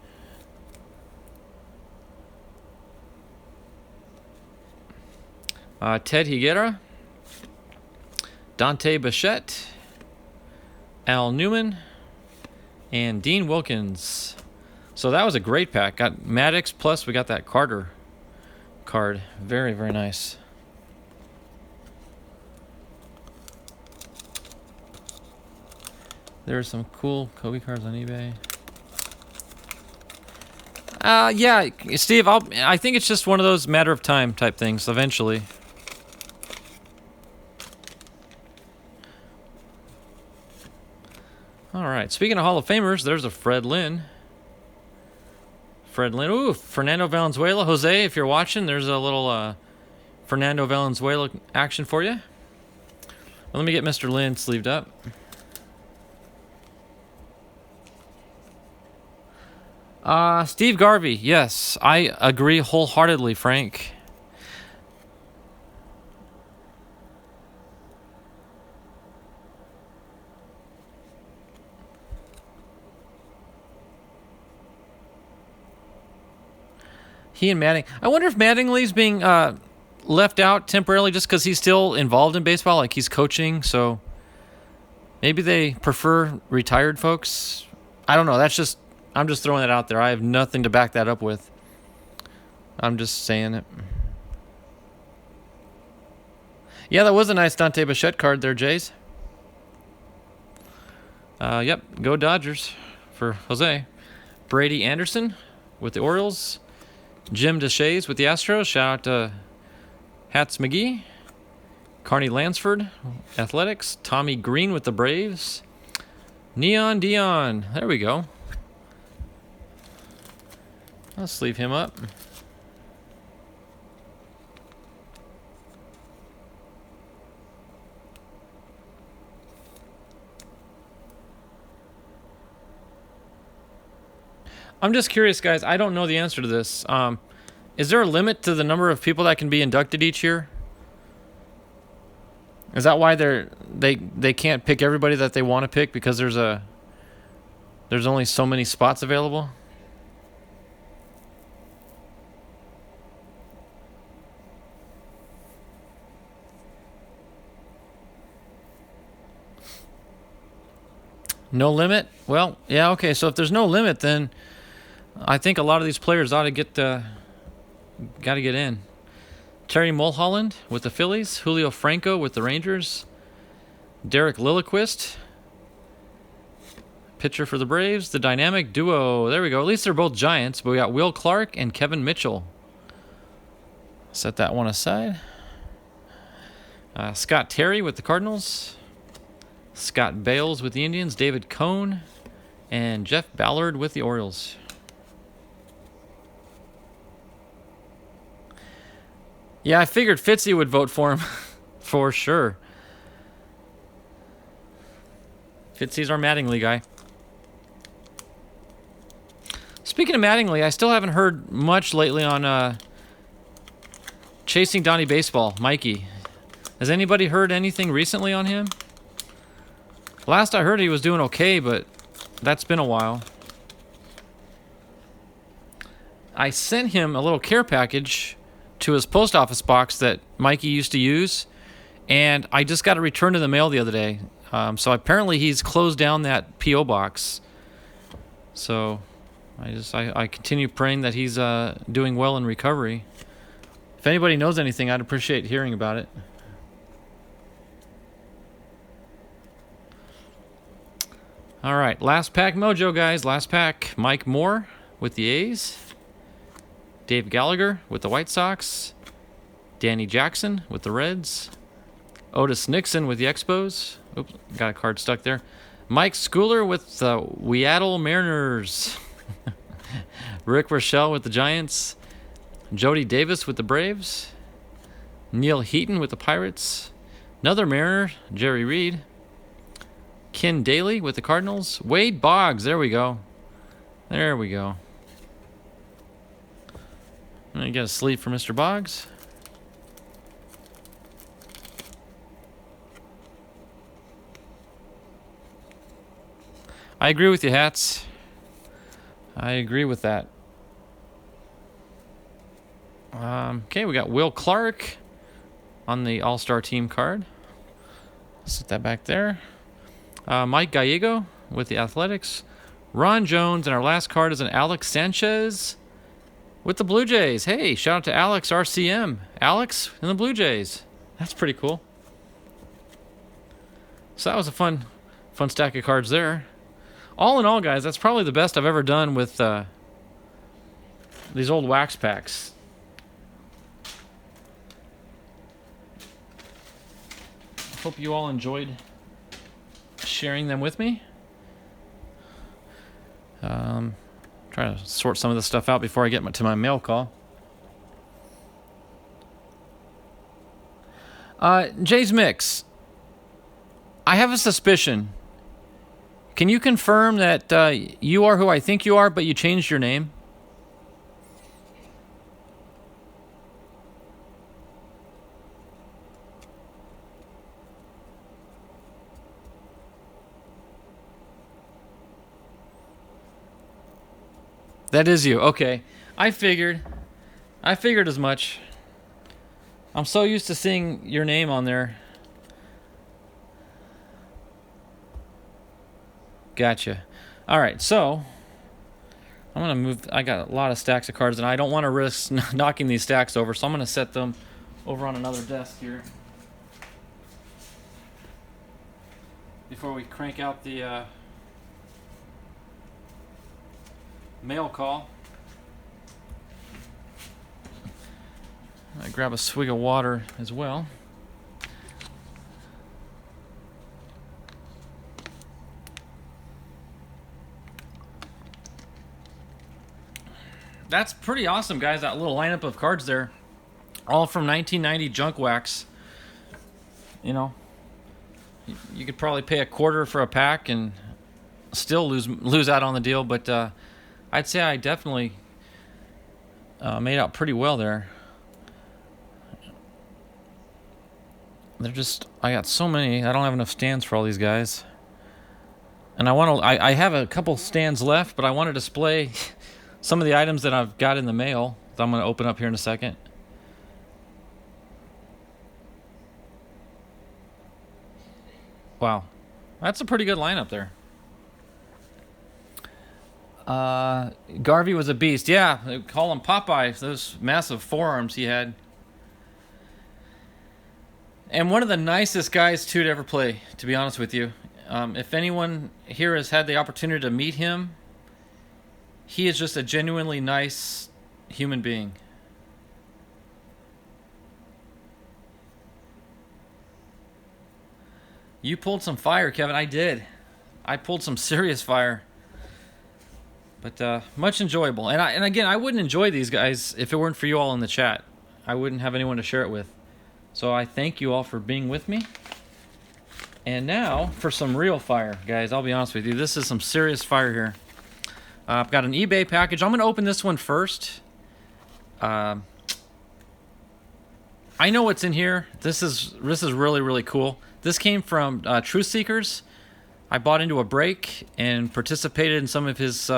A: Ted Higuera, Dante Bichette, Al Newman, And Dean Wilkins. So that was a great pack. Got Maddox, plus we got that Carter card. Very, very nice. There's some cool Kobe cards on eBay. Yeah, Steve, I think it's just one of those matter of time type things eventually. All right, speaking of Hall of Famers, there's a Fred Lynn. Ooh, Fernando Valenzuela. Jose, if you're watching, there's a little Fernando Valenzuela action for you. Let me get Mr. Lynn sleeved up. Steve Garvey. Yes, I agree wholeheartedly, Frank. He and Matting. I wonder if Mattingly's being left out temporarily just because he's still involved in baseball, like he's coaching. So maybe they prefer retired folks. I don't know. I'm just throwing it out there. I have nothing to back that up with. I'm just saying it. Yeah, that was a nice Dante Bichette card there, Jays. Yep, go Dodgers for Jose. Brady Anderson with the Orioles. Jim DeShays with the Astros. Shout out to Hats McGee. Carney Lansford, Athletics. Tommy Green with the Braves. Neon Dion. There we go. I'll sleeve him up. I'm just curious, guys. I don't know the answer to this. Is there a limit to the number of people that can be inducted each year? Is that why they can't pick everybody that they want to pick because there's only so many spots available? No limit? Well, yeah, okay. So if there's no limit, then I think a lot of these players ought to got to get in. Terry Mulholland with the Phillies. Julio Franco with the Rangers. Derek Lilliquist, pitcher for the Braves. The dynamic duo. There we go. At least they're both Giants, but we got Will Clark and Kevin Mitchell. Set that one aside. Scott Terry with the Cardinals. Scott Bales with the Indians. David Cone. And Jeff Ballard with the Orioles. Yeah, I figured Fitzy would vote for him. For sure. Fitzy's our Mattingly guy. Speaking of Mattingly, I still haven't heard much lately on Chasing Donnie Baseball, Mikey. Has anybody heard anything recently on him? Last I heard he was doing okay, but that's been a while. I sent him a little care package to his post office box that Mikey used to use, and I just got a return in the mail the other day. So apparently he's closed down that P.O. box. So I continue praying that he's doing well in recovery. If anybody knows anything, I'd appreciate hearing about it. All right, last pack mojo, guys. Last pack. Mike Moore with the A's. Dave Gallagher with the White Sox. Danny Jackson with the Reds. Otis Nixon with the Expos. Oops, got a card stuck there. Mike Schooler with the Seattle Mariners. Rick Rochelle with the Giants. Jody Davis with the Braves. Neil Heaton with the Pirates. Another Mariner, Jerry Reed. Ken Daly with the Cardinals. Wade Boggs, there we go. There we go. I'm going to get a sleeve for Mr. Boggs. I agree with you, Hats. I agree with that. Okay, we got Will Clark on the All-Star Team card. Set that back there. Mike Gallego with the Athletics. Ron Jones, and our last card is an Alex Sanchez with the Blue Jays. Hey, shout out to Alex RCM. Alex and the Blue Jays. That's pretty cool. So that was a fun stack of cards there. All in all, guys, that's probably the best I've ever done with these old wax packs. Hope you all enjoyed sharing them with me. Try to sort some of this stuff out before I get to my mail call. Jay's Mix. I have a suspicion. Can you confirm that you are who I think you are, but you changed your name? That is you. Okay. I figured as much. I'm so used to seeing your name on there. Gotcha. All right, so I'm going to move. I got a lot of stacks of cards, and I don't want to risk knocking these stacks over, so I'm going to set them over on another desk here before we crank out the mail call. I grab a swig of water as well. That's pretty awesome, guys. That little lineup of cards there, all from 1990 junk wax. You know, you could probably pay $1 for a pack and still lose out on the deal, but I'd say I definitely made out pretty well there. I got so many. I don't have enough stands for all these guys. And I have a couple stands left, but I want to display some of the items that I've got in the mail that I'm going to open up here in a second. Wow. That's a pretty good lineup there. Garvey was a beast. Yeah, they call him Popeye. Those massive forearms he had. And one of the nicest guys, too, to ever play, to be honest with you. If anyone here has had the opportunity to meet him, he is just a genuinely nice human being. You pulled some fire, Kevin. I did. I pulled some serious fire. But much enjoyable. And again, I wouldn't enjoy these guys if it weren't for you all in the chat. I wouldn't have anyone to share it with. So I thank you all for being with me. And now for some real fire, guys. I'll be honest with you. This is some serious fire here. I've got an eBay package. I'm going to open this one first. I know what's in here. This is really, really cool. This came from Truth Seekers. I bought into a break and participated in some of his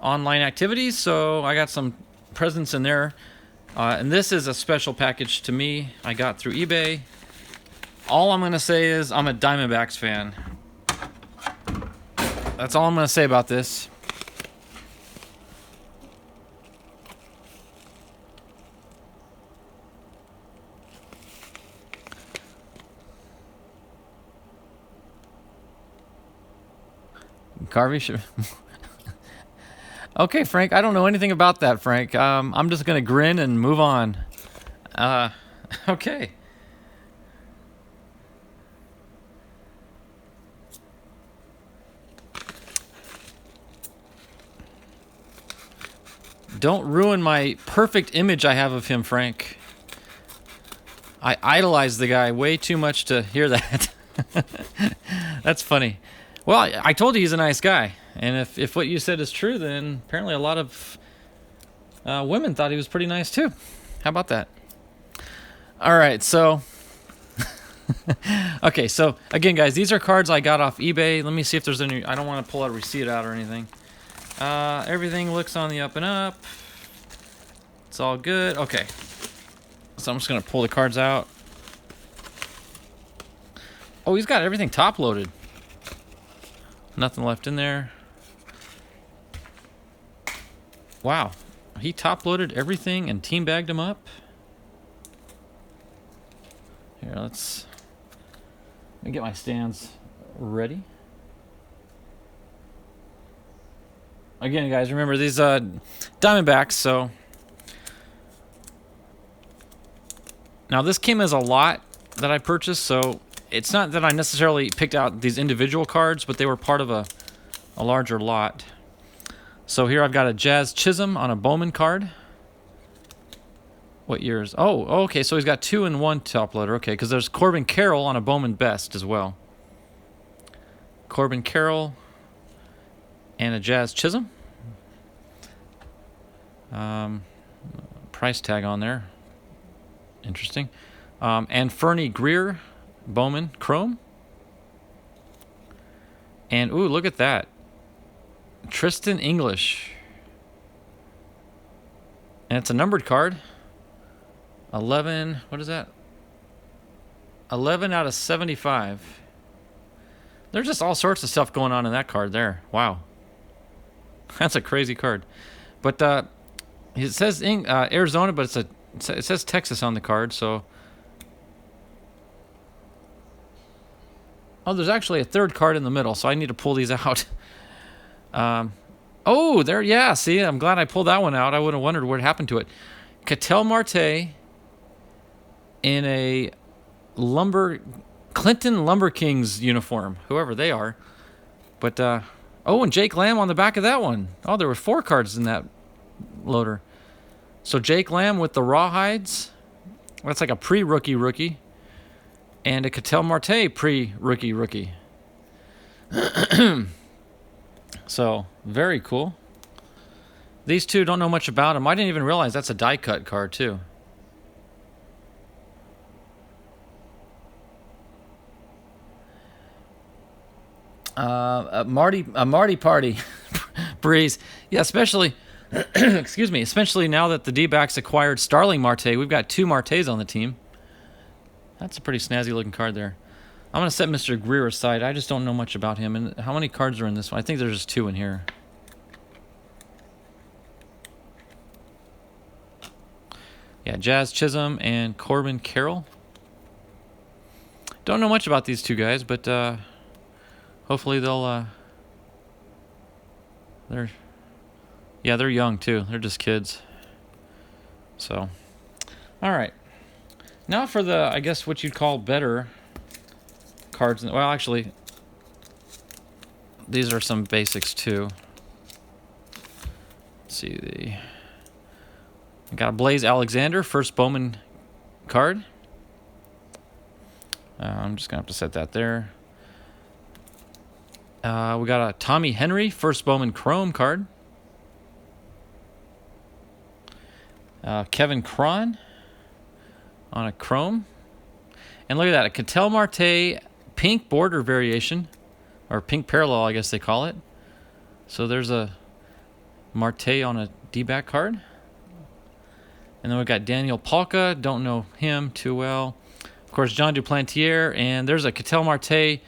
A: online activities, so I got some presents in there. And this is a special package to me. I got through eBay. All I'm going to say is I'm a Diamondbacks fan. That's all I'm going to say about this. Garvey should... Okay, Frank, I don't know anything about that, Frank. I'm just going to grin and move on. Okay. Don't ruin my perfect image I have of him, Frank. I idolize the guy way too much to hear that. That's funny. Well, I told you he's a nice guy. And if what you said is true, then apparently a lot of women thought he was pretty nice too. How about that? All right, so... Okay, so again, guys, these are cards I got off eBay. Let me see if there's any... I don't want to pull a receipt out or anything. Everything looks on the up and up. It's all good. Okay. So I'm just going to pull the cards out. Oh, he's got everything top loaded. Nothing left in there. Wow. He top-loaded everything and team-bagged them up. Here, let me get my stands ready. Again, guys, remember these Diamondbacks, so... Now, this came as a lot that I purchased, so it's not that I necessarily picked out these individual cards, but they were part of a larger lot. So here I've got a Jazz Chisholm on a Bowman card. What years? Oh, okay, so he's got 2 and 1 top loader. Okay, because there's Corbin Carroll on a Bowman Best as well. Corbin Carroll and a Jazz Chisholm. Price tag on there. Interesting. And Fernie Greer, Bowman Chrome. And, ooh, look at that. Tristan English. And it's a numbered card. 11, what is that? 11 out of 75. There's just all sorts of stuff going on in that card there. Wow. That's a crazy card. But it says Arizona, but it says Texas on the card, so... Oh, there's actually a third card in the middle, so I need to pull these out. Oh, there, yeah, see, I'm glad I pulled that one out. I would have wondered what happened to it. Ketel Marte in a Clinton Lumber Kings uniform, whoever they are. But, oh, and Jake Lamb on the back of that one. Oh, there were 4 cards in that loader. So Jake Lamb with the Rawhides. That's like a pre-rookie. And a Ketel Marte pre-rookie. So, very cool. These two, don't know much about them. I didn't even realize that's a die-cut card, too. Marty Party. Breeze. Yeah, especially... excuse me, especially now that the D-backs acquired Starling Marte. We've got 2 Martes on the team. That's a pretty snazzy looking card there. I'm going to set Mr. Greer aside. I just don't know much about him. And how many cards are in this one? I think there's just 2 in here. Yeah, Jazz Chisholm and Corbin Carroll. Don't know much about these 2 guys, but hopefully they'll... they're young too. They're just kids. So, all right. Now for the, I guess what you'd call better cards. Well, actually, these are some basics too. Let's see, I got a Blaze Alexander, first Bowman card. I'm just gonna have to set that there. We got a Tommy Henry, first Bowman Chrome card. Kevin Cron on a Chrome. And look at that, a Ketel Marte pink border variation, or pink parallel, I guess they call it. So there's a Marte on a D-back card. And then we've got Daniel Palka, don't know him too well. Of course, John Duplantier, and there's a Ketel Marte,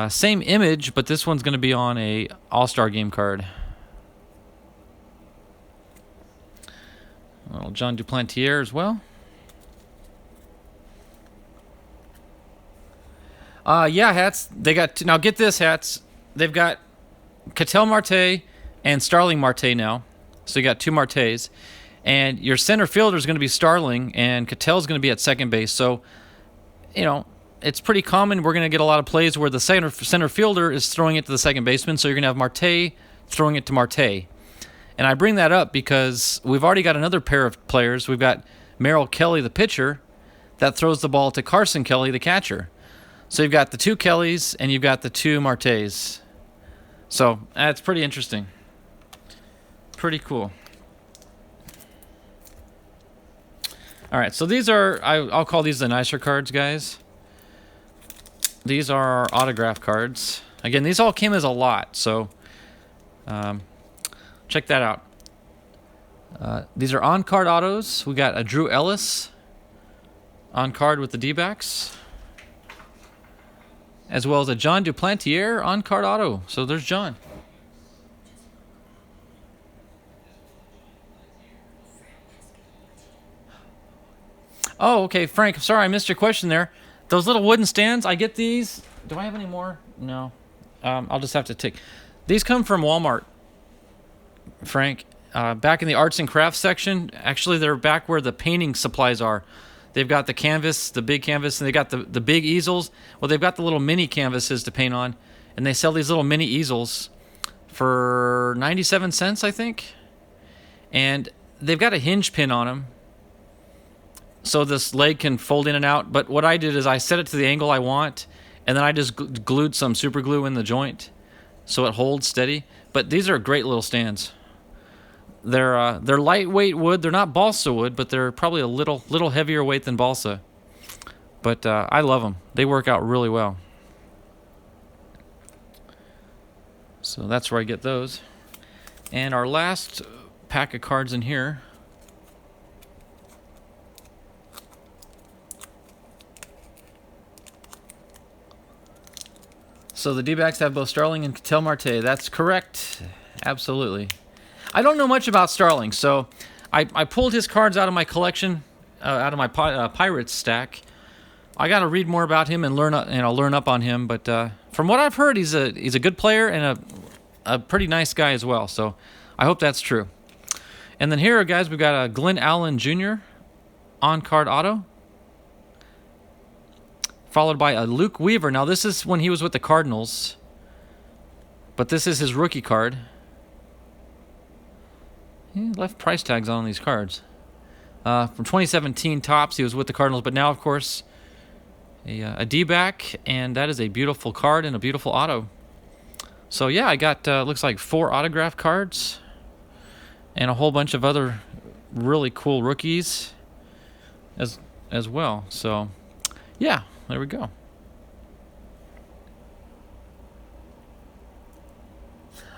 A: same image, but this one's going to be on a All-Star Game card. Little John Duplantier as well. Yeah, hats. They got now. Get this, hats. They've got Ketel Marte and Starling Marte now. So you got 2 Martes, and your center fielder is going to be Starling, and Ketel's going to be at second base. So, you know, it's pretty common. We're going to get a lot of plays where the center fielder is throwing it to the second baseman. So you're going to have Marte throwing it to Marte. And I bring that up because we've already got another pair of players. We've got Merrill Kelly, the pitcher, that throws the ball to Carson Kelly, the catcher. So you've got the 2 Kellys and you've got the 2 Martes. So that's pretty interesting. Pretty cool. All right, so these are, I'll call these the nicer cards, guys. These are our autograph cards. Again, these all came as a lot, so... check that out. These are on-card autos. We got a Drew Ellis on-card with the D-backs, as well as a John Duplantier on-card auto. So there's John. Oh, okay, Frank. Sorry, I missed your question there. Those little wooden stands, I get these. Do I have any more? No. I'll just have to take. These come from Walmart, Frank. Back in the arts and crafts section. Actually, they're back where the painting supplies are. They've got the canvas, the big canvas, and they got the big easels. Well, they've got the little mini canvases to paint on, and they sell these little mini easels for 97 cents, I think. And they've got a hinge pin on them, so this leg can fold in and out. But what I did is I set it to the angle I want, and then I just glued some super glue in the joint so it holds steady. But these are great little stands. They're lightweight wood. They're not balsa wood, but they're probably a little heavier weight than balsa. But I love them. They work out really well. So that's where I get those. And our last pack of cards in here. So the D-backs have both Starling and Cattell Marte. That's correct. Absolutely. I don't know much about Starling, so I pulled his cards out of my collection, out of my Pirates stack. I got to read more about him and learn up on him. But from what I've heard, he's a good player and a pretty nice guy as well. So I hope that's true. And then here, guys, we've got a Glenn Allen Jr. on-card auto, followed by a Luke Weaver. Now, this is when he was with the Cardinals, but this is his rookie card. He left price tags on these cards. From 2017 Topps, he was with the Cardinals, but now, of course, a D-back, and that is a beautiful card and a beautiful auto. So, yeah, I got, looks like 4 autograph cards and a whole bunch of other really cool rookies as well. So, yeah, there we go.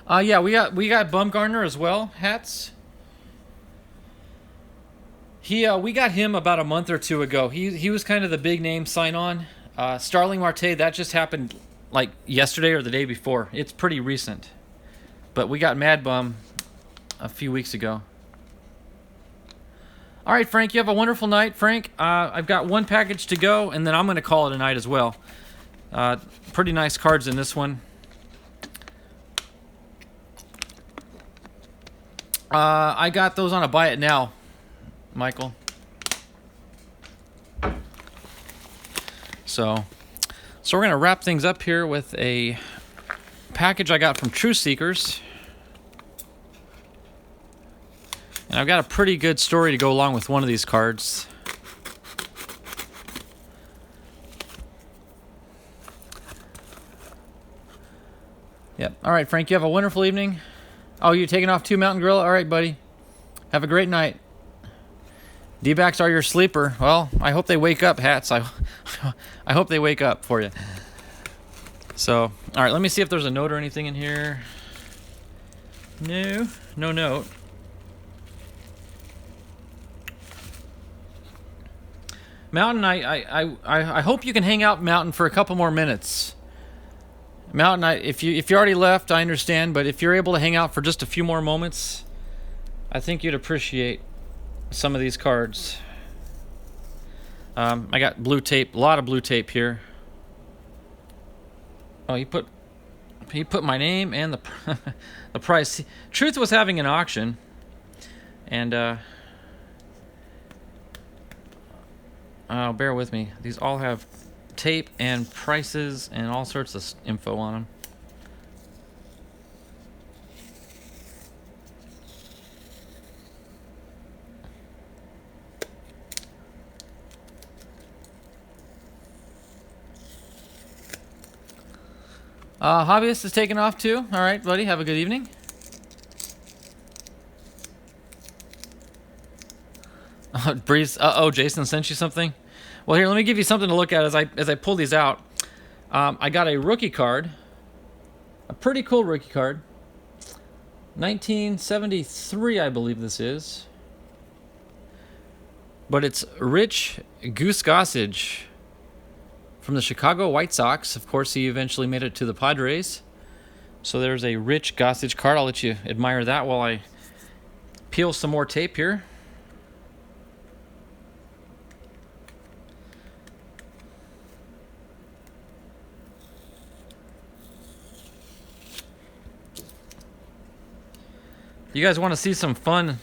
A: Yeah, we got Bumgarner as well, hats. We got him about a month or two ago. He was kind of the big name sign on. Starling Marte, that just happened like yesterday or the day before. It's pretty recent. But we got Mad Bum a few weeks ago. All right, Frank, you have a wonderful night. Frank, I've got one package to go, and then I'm going to call it a night as well. Pretty nice cards in this one. I got those on a buy it now, Michael. So we're going to wrap things up here with a package I got from True Seekers. And I've got a pretty good story to go along with one of these cards. Yep. All right, Frank, you have a wonderful evening. Oh, you're taking off too, Mountain Gorilla? All right, buddy. Have a great night. D-backs are your sleeper. Well, I hope they wake up, hats. I hope they wake up for you. So, all right, let me see if there's a note or anything in here. No note. Mountain, I hope you can hang out, Mountain, for a couple more minutes. Mountain, if you already left, I understand, but if you're able to hang out for just a few more moments, I think you'd appreciate some of these cards. I got blue tape, a lot of blue tape here. Oh, he put my name and the the price. Truth was having an auction, and bear with me. These all have tape and prices and all sorts of info on them. Hobbyist is taking off too. All right, buddy. Have a good evening. Breeze. Oh, Jason sent you something. Well, here, let me give you something to look at as I pull these out. I got a rookie card, a pretty cool rookie card. 1973, I believe this is. But it's Rich Goose Gossage from the Chicago White Sox. Of course, he eventually made it to the Padres. So there's a Rich Gossage card. I'll let you admire that while I peel some more tape here. You guys want to see some fun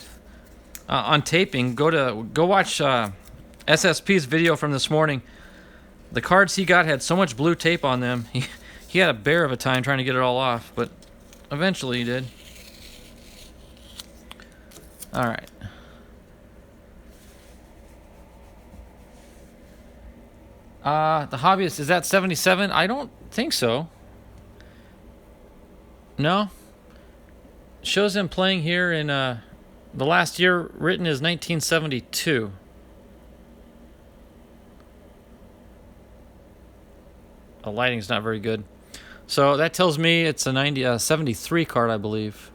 A: on taping? Go watch SSP's video from this morning. The cards he got had so much blue tape on them. He had a bear of a time trying to get it all off, but eventually he did. All right. The Hobbyist, is that 77? I don't think so. No. Shows him playing here in the last year written is 1972. The lighting's not very good. So that tells me it's a 73 card, I believe.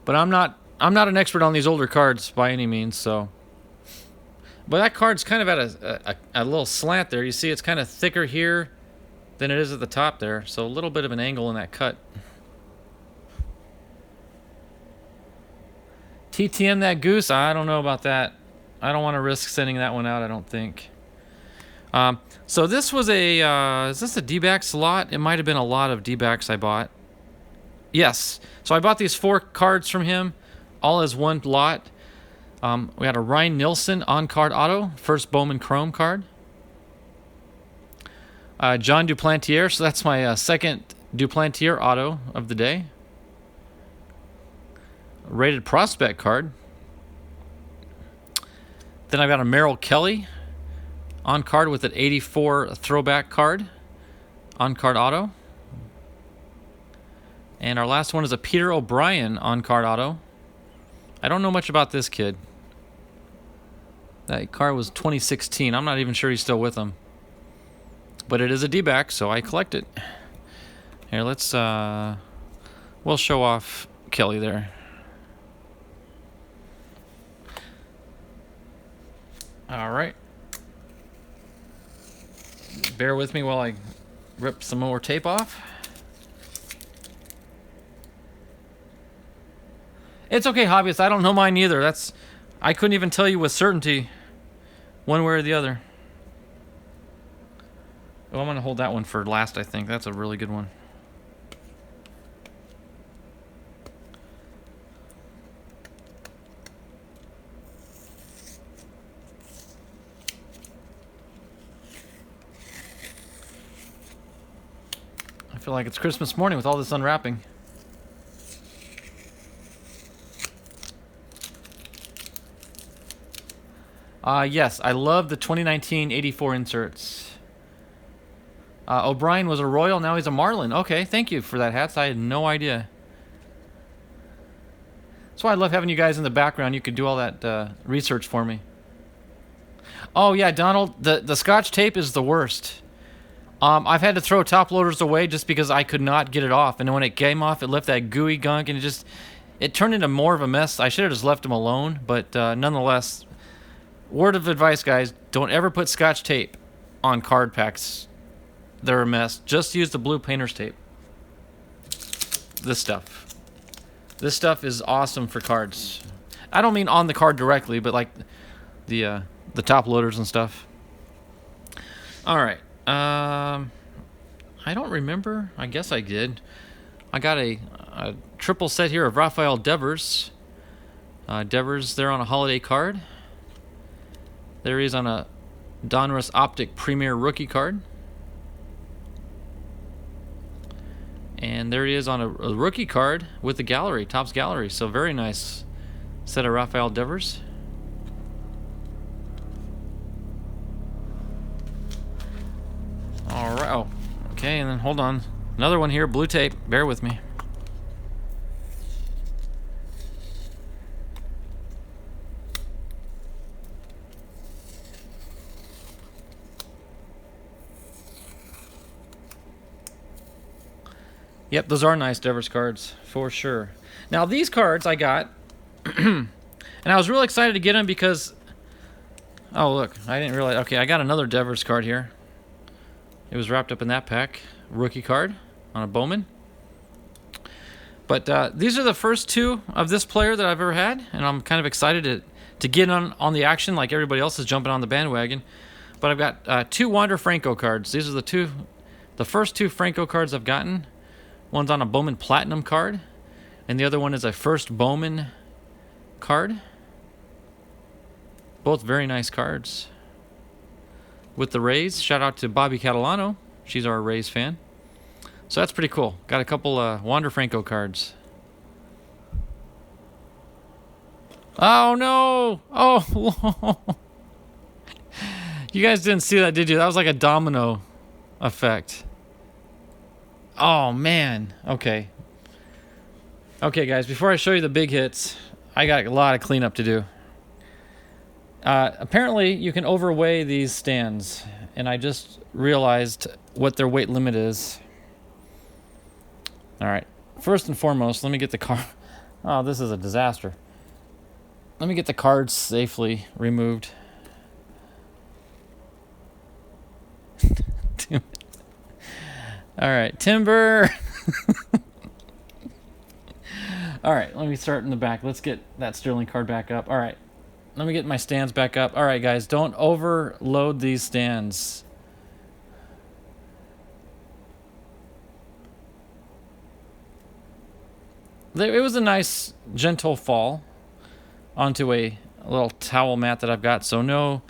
A: But I'm not an expert on these older cards by any means, so. But that card's kind of at a little slant there. You see it's kind of thicker here than it is at the top there. So a little bit of an angle in that cut. TTM that goose? I don't know about that. I don't want to risk sending that one out, I don't think. So this was is this a D-back slot? It might have been a lot of D-backs I bought. Yes. So I bought these 4 cards from him, all as one lot. We had a Ryan Nilsson on-card auto, first Bowman Chrome card. John Duplantier, so that's my second Duplantier auto of the day. Rated prospect card. Then I've got a Merrill Kelly on-card with an 84 throwback card, on-card auto. And our last one is a Peter O'Brien on-card auto. I don't know much about this kid. That card was 2016. I'm not even sure he's still with them. But it is a D-back, so I collect it. Here, let's we'll show off Kelly there. All right. Bear with me while I rip some more tape off. It's okay, Hobbyist. I don't know mine either. I couldn't even tell you with certainty one way or the other. Oh, I'm going to hold that one for last, I think. That's a really good one. I feel like it's Christmas morning with all this unwrapping. Yes, I love the 2019 84 inserts. O'Brien was a Royal, now he's a Marlin. Okay, thank you for that, Hats. I had no idea. That's why I love having you guys in the background. You could do all that research for me. Oh, yeah, Donald, the Scotch tape is the worst. I've had to throw top loaders away just because I could not get it off. And when it came off, it left that gooey gunk, and it turned into more of a mess. I should have just left them alone, but nonetheless, word of advice, guys, don't ever put Scotch tape on card packs. They're a mess. Just use the blue painter's tape. This stuff. This stuff is awesome for cards. I don't mean on the card directly, but like the top loaders and stuff. All right. I don't remember. I guess I did. I got a triple set here of Rafael Devers. Devers there on a holiday card. There he is on a Donruss Optic Premier rookie card. And there he is on a rookie card with the gallery, Topps Gallery. So very nice set of Rafael Devers. All right. Oh, okay, and then hold on. Another one here, blue tape. Bear with me. Yep, those are nice Devers cards, for sure. Now, these cards I got, and I was really excited to get them because, oh, look, I didn't realize, okay, I got another Devers card here. It was wrapped up in that pack, rookie card on a Bowman. But these are the first 2 of this player that I've ever had, and I'm kind of excited to get on the action like everybody else is jumping on the bandwagon. But I've got 2 Wander Franco cards. These are the first 2 Franco cards I've gotten. One's on a Bowman Platinum card, and the other one is a first Bowman card. Both very nice cards. With the Rays, shout out to Bobby Catalano. She's our Rays fan. So that's pretty cool. Got a couple Wander Franco cards. Oh no! Oh, you guys didn't see that, did you? That was like a domino effect. Oh man. Okay. Okay, guys. Before I show you the big hits, I got a lot of cleanup to do. Apparently, you can overweigh these stands, and I just realized what their weight limit is. All right. First and foremost, let me get the card. Oh, this is a disaster. Let me get the cards safely removed. All right, timber. All right, let me start in the back. Let's get that Sterling card back up. All right, let me get my stands back up. All right, guys, don't overload these stands. It was a nice, gentle fall onto a little towel mat that I've got, so no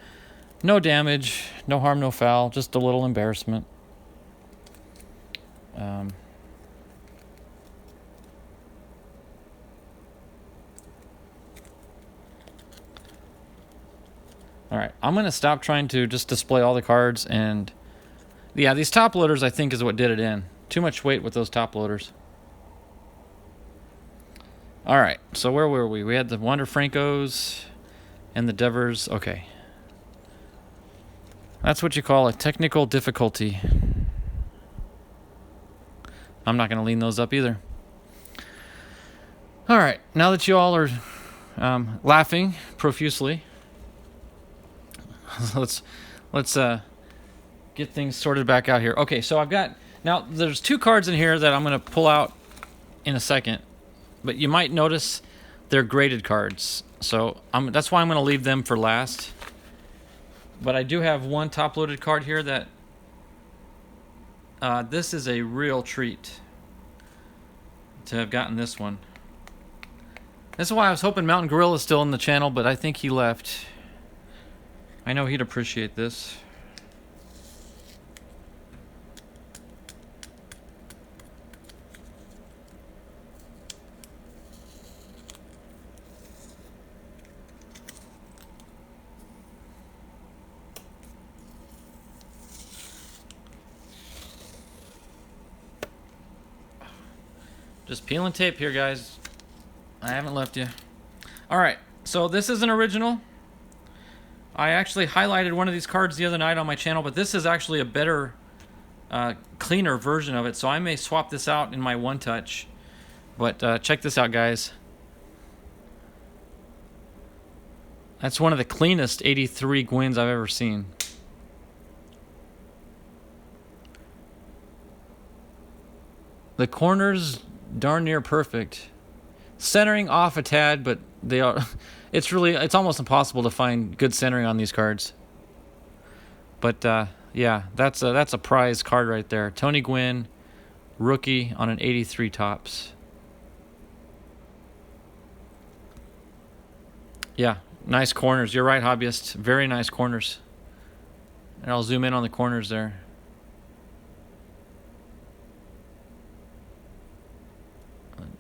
A: damage, no harm, no foul, just a little embarrassment. All right, I'm going to stop trying to just display all the cards, and yeah, these top loaders I think is what did it in. Too much weight with those top loaders. All right, so where were we? We had the Wander Francos and the Devers. Okay. That's what you call a technical difficulty. I'm not going to lean those up either. All right, now that you all are laughing profusely, let's get things sorted back out here. Okay, so I've got, now there's two cards in here that I'm going to pull out in a second, but you might notice they're graded cards. So that's why I'm going to leave them for last. But I do have one top-loaded card here that this is a real treat to have gotten this one. This is why I was hoping Mountain Gorilla is still in the channel, but I think he left. I know he'd appreciate this. Just peeling tape here, guys. I haven't left you. All right, so this is an original. I actually highlighted one of these cards the other night on my channel, but this is actually a better, cleaner version of it, so I may swap this out in my One Touch. But check this out, guys. That's one of the cleanest 83 Gwynns I've ever seen. The corners darn near perfect. Centering off a tad, but they are. It's almost impossible to find good centering on these cards. But yeah, that's a prize card right there. Tony Gwynn, rookie on an 83 tops. Yeah, nice corners. You're right, hobbyist. Very nice corners. And I'll zoom in on the corners there.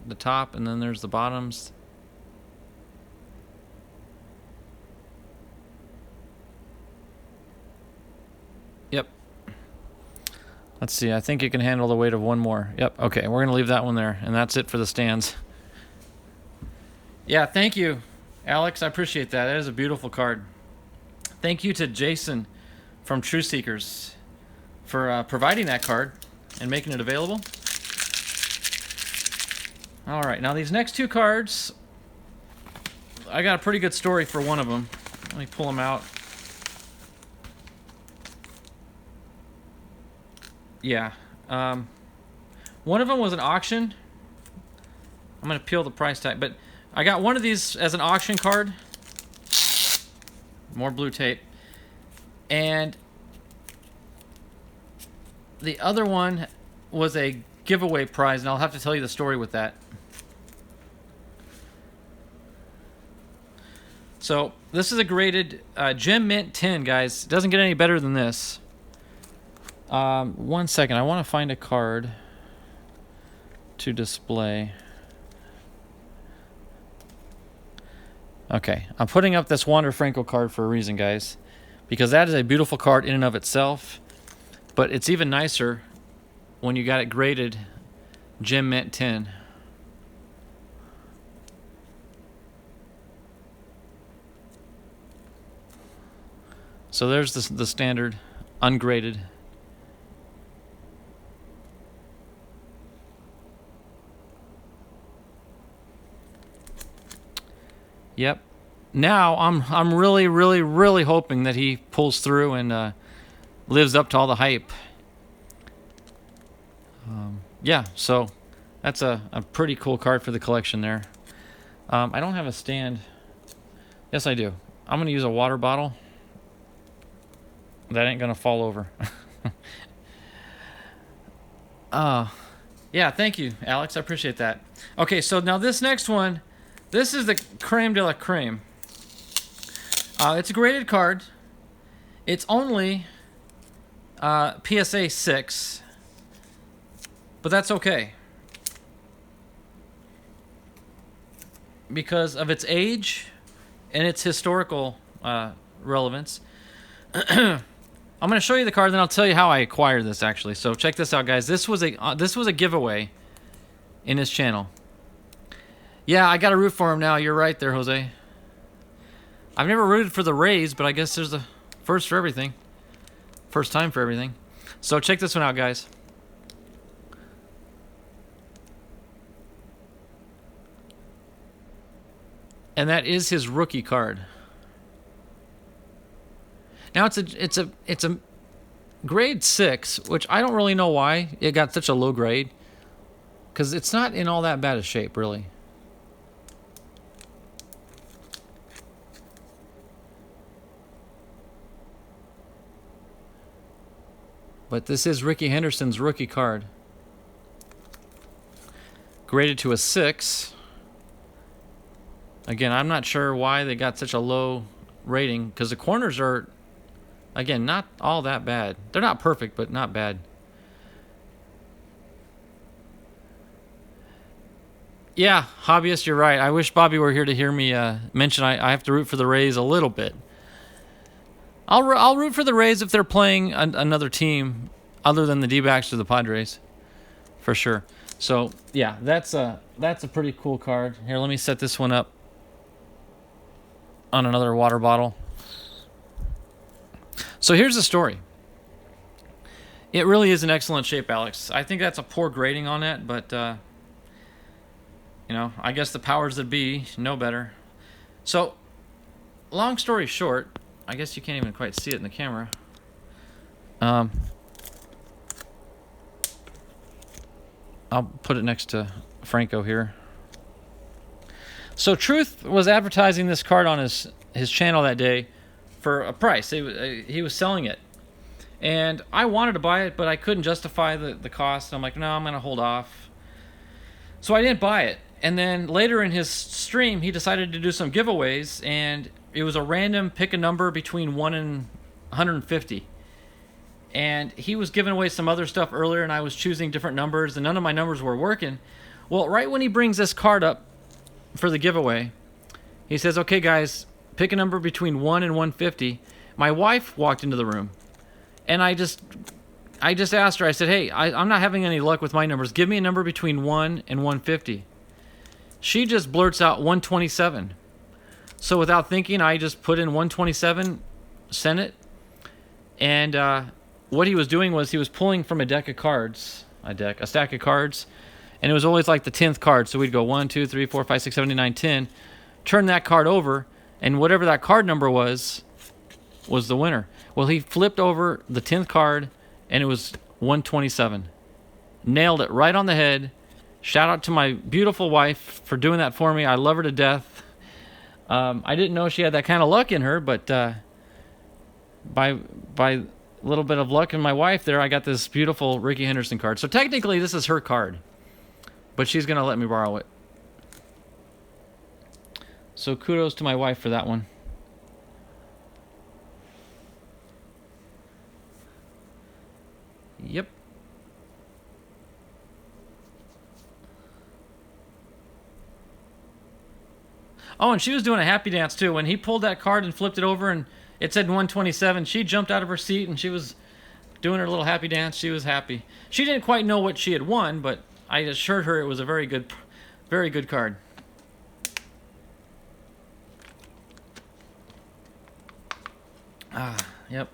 A: The top, and then there's the bottoms. Yep. Let's see. I think it can handle the weight of one more. Yep. Okay, we're gonna leave that one there, and that's it for the stands. Yeah, thank you, Alex. I appreciate that. That is a beautiful card. Thank you to Jason from True Seekers for providing that card and making it available. All right, now these next two cards, I got a pretty good story for one of them. Let me pull them out. Yeah, one of them was an auction. I'm gonna peel the price tag, but I got one of these as an auction card. More blue tape. And the other one was a giveaway prize, and I'll have to tell you the story with that. So this is a graded Gem Mint 10, guys. It doesn't get any better than this. 1 second, I want to find a card to display. Okay, I'm putting up this Wander Franco card for a reason, guys, because that is a beautiful card in and of itself, but it's even nicer when you got it graded Gem Mint 10. So there's the standard ungraded. Yep. Now I'm really, really, really hoping that he pulls through and lives up to all the hype. Yeah, so that's a pretty cool card for the collection there. I don't have a stand. Yes, I do. I'm going to use a water bottle. That ain't going to fall over. Yeah, thank you, Alex. I appreciate that. Okay, so now this next one, this is the creme de la creme. It's a graded card. It's only PSA 6, but that's okay because of its age and its historical relevance. I'm going to show you the card, then I'll tell you how I acquired this, actually. So check this out, guys. This was a giveaway in his channel. Yeah, I got to root for him now. You're right there, Jose. I've never rooted for the Rays, but I guess there's a first for everything. First time for everything. So check this one out, guys. And that is his rookie card. Now it's a grade 6, which I don't really know why it got such a low grade, because it's not in all that bad a shape, really. But this is Ricky Henderson's rookie card. Graded to a 6. Again, I'm not sure why they got such a low rating, because the corners are, again, not all that bad. They're not perfect, but not bad. Yeah, hobbyist, you're right. I wish Bobby were here to hear me mention I have to root for the Rays a little bit. I'll root for the Rays if they're playing another team other than the D-backs or the Padres, for sure. So yeah, that's a pretty cool card. Here, let me set this one up on another water bottle. So here's the story. It really is in excellent shape, Alex. I think that's a poor grading on it, but you know, I guess the powers that be know better. So, long story short, I guess you can't even quite see it in the camera. I'll put it next to Franco here. So Truth was advertising this card on his channel that day for a price. He was selling it. And I wanted to buy it, but I couldn't justify the cost. I'm like, no, I'm going to hold off. So I didn't buy it. And then later in his stream, he decided to do some giveaways, and it was a random pick a number between 1 and 150. And he was giving away some other stuff earlier, and I was choosing different numbers, and none of my numbers were working. Well, right when he brings this card up for the giveaway, he says, okay, guys, pick a number between 1 and 150. My wife walked into the room, and I just asked her, I said, hey, I'm not having any luck with my numbers. Give me a number between 1 and 150. She just blurts out 127. So without thinking, I just put in 127, sent it, and what he was doing was he was pulling from a deck of cards, a stack of cards, and it was always like the 10th card. So we'd go 1, 2, 3, 4, 5, 6, 7, 8, 9, 10, turn that card over, and whatever that card number was the winner. Well, he flipped over the 10th card, and it was 127. Nailed it right on the head. Shout out to my beautiful wife for doing that for me. I love her to death. I didn't know she had that kind of luck in her, but by a little bit of luck in my wife there, I got this beautiful Ricky Henderson card. So technically, this is her card, but she's going to let me borrow it. So kudos to my wife for that one. Yep. Oh, and she was doing a happy dance too. When he pulled that card and flipped it over and it said 127, she jumped out of her seat and she was doing her little happy dance. She was happy. She didn't quite know what she had won, but I assured her it was a very good card. Yep.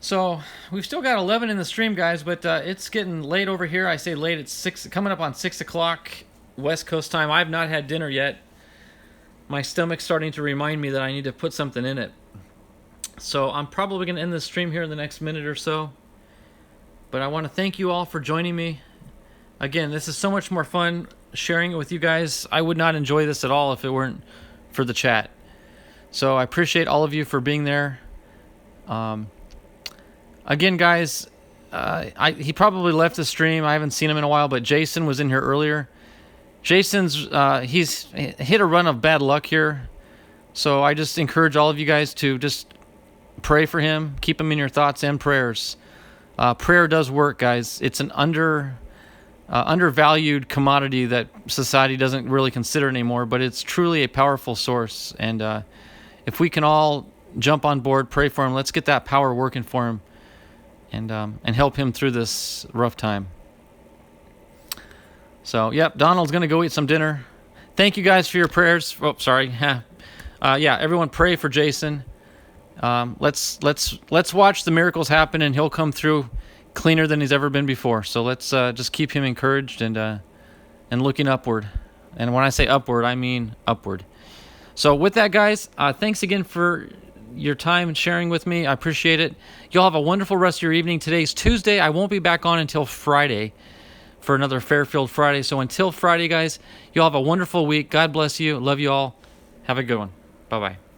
A: So we've still got 11 in the stream, guys, but it's getting late over here. I say late, it's coming up on 6 o'clock West Coast time. I've not had dinner yet. My stomach's starting to remind me that I need to put something in it. So I'm probably going to end the stream here in the next minute or so. But I want to thank you all for joining me. Again, this is so much more fun sharing it with you guys. I would not enjoy this at all if it weren't for the chat. So I appreciate all of you for being there. Again, guys, he probably left the stream. I haven't seen him in a while, but Jason was in here earlier. Jason's he's hit a run of bad luck here. So I just encourage all of you guys to just pray for him. Keep him in your thoughts and prayers. Prayer does work, guys. It's an undervalued commodity that society doesn't really consider anymore, but it's truly a powerful source. And if we can all jump on board, pray for him, let's get that power working for him and help him through this rough time. So, yep, Donald's going to go eat some dinner. Thank you guys for your prayers. Oh, sorry. Yeah, everyone pray for Jason. Let's watch the miracles happen, and he'll come through cleaner than he's ever been before. So let's just keep him encouraged and looking upward. And when I say upward, I mean upward. So with that, guys, thanks again for your time and sharing with me. I appreciate it. Y'all have a wonderful rest of your evening. Today's Tuesday. I won't be back on until Friday for another Fairfield Friday. So until Friday, guys, y'all have a wonderful week. God bless you. Love you all. Have a good one. Bye-bye.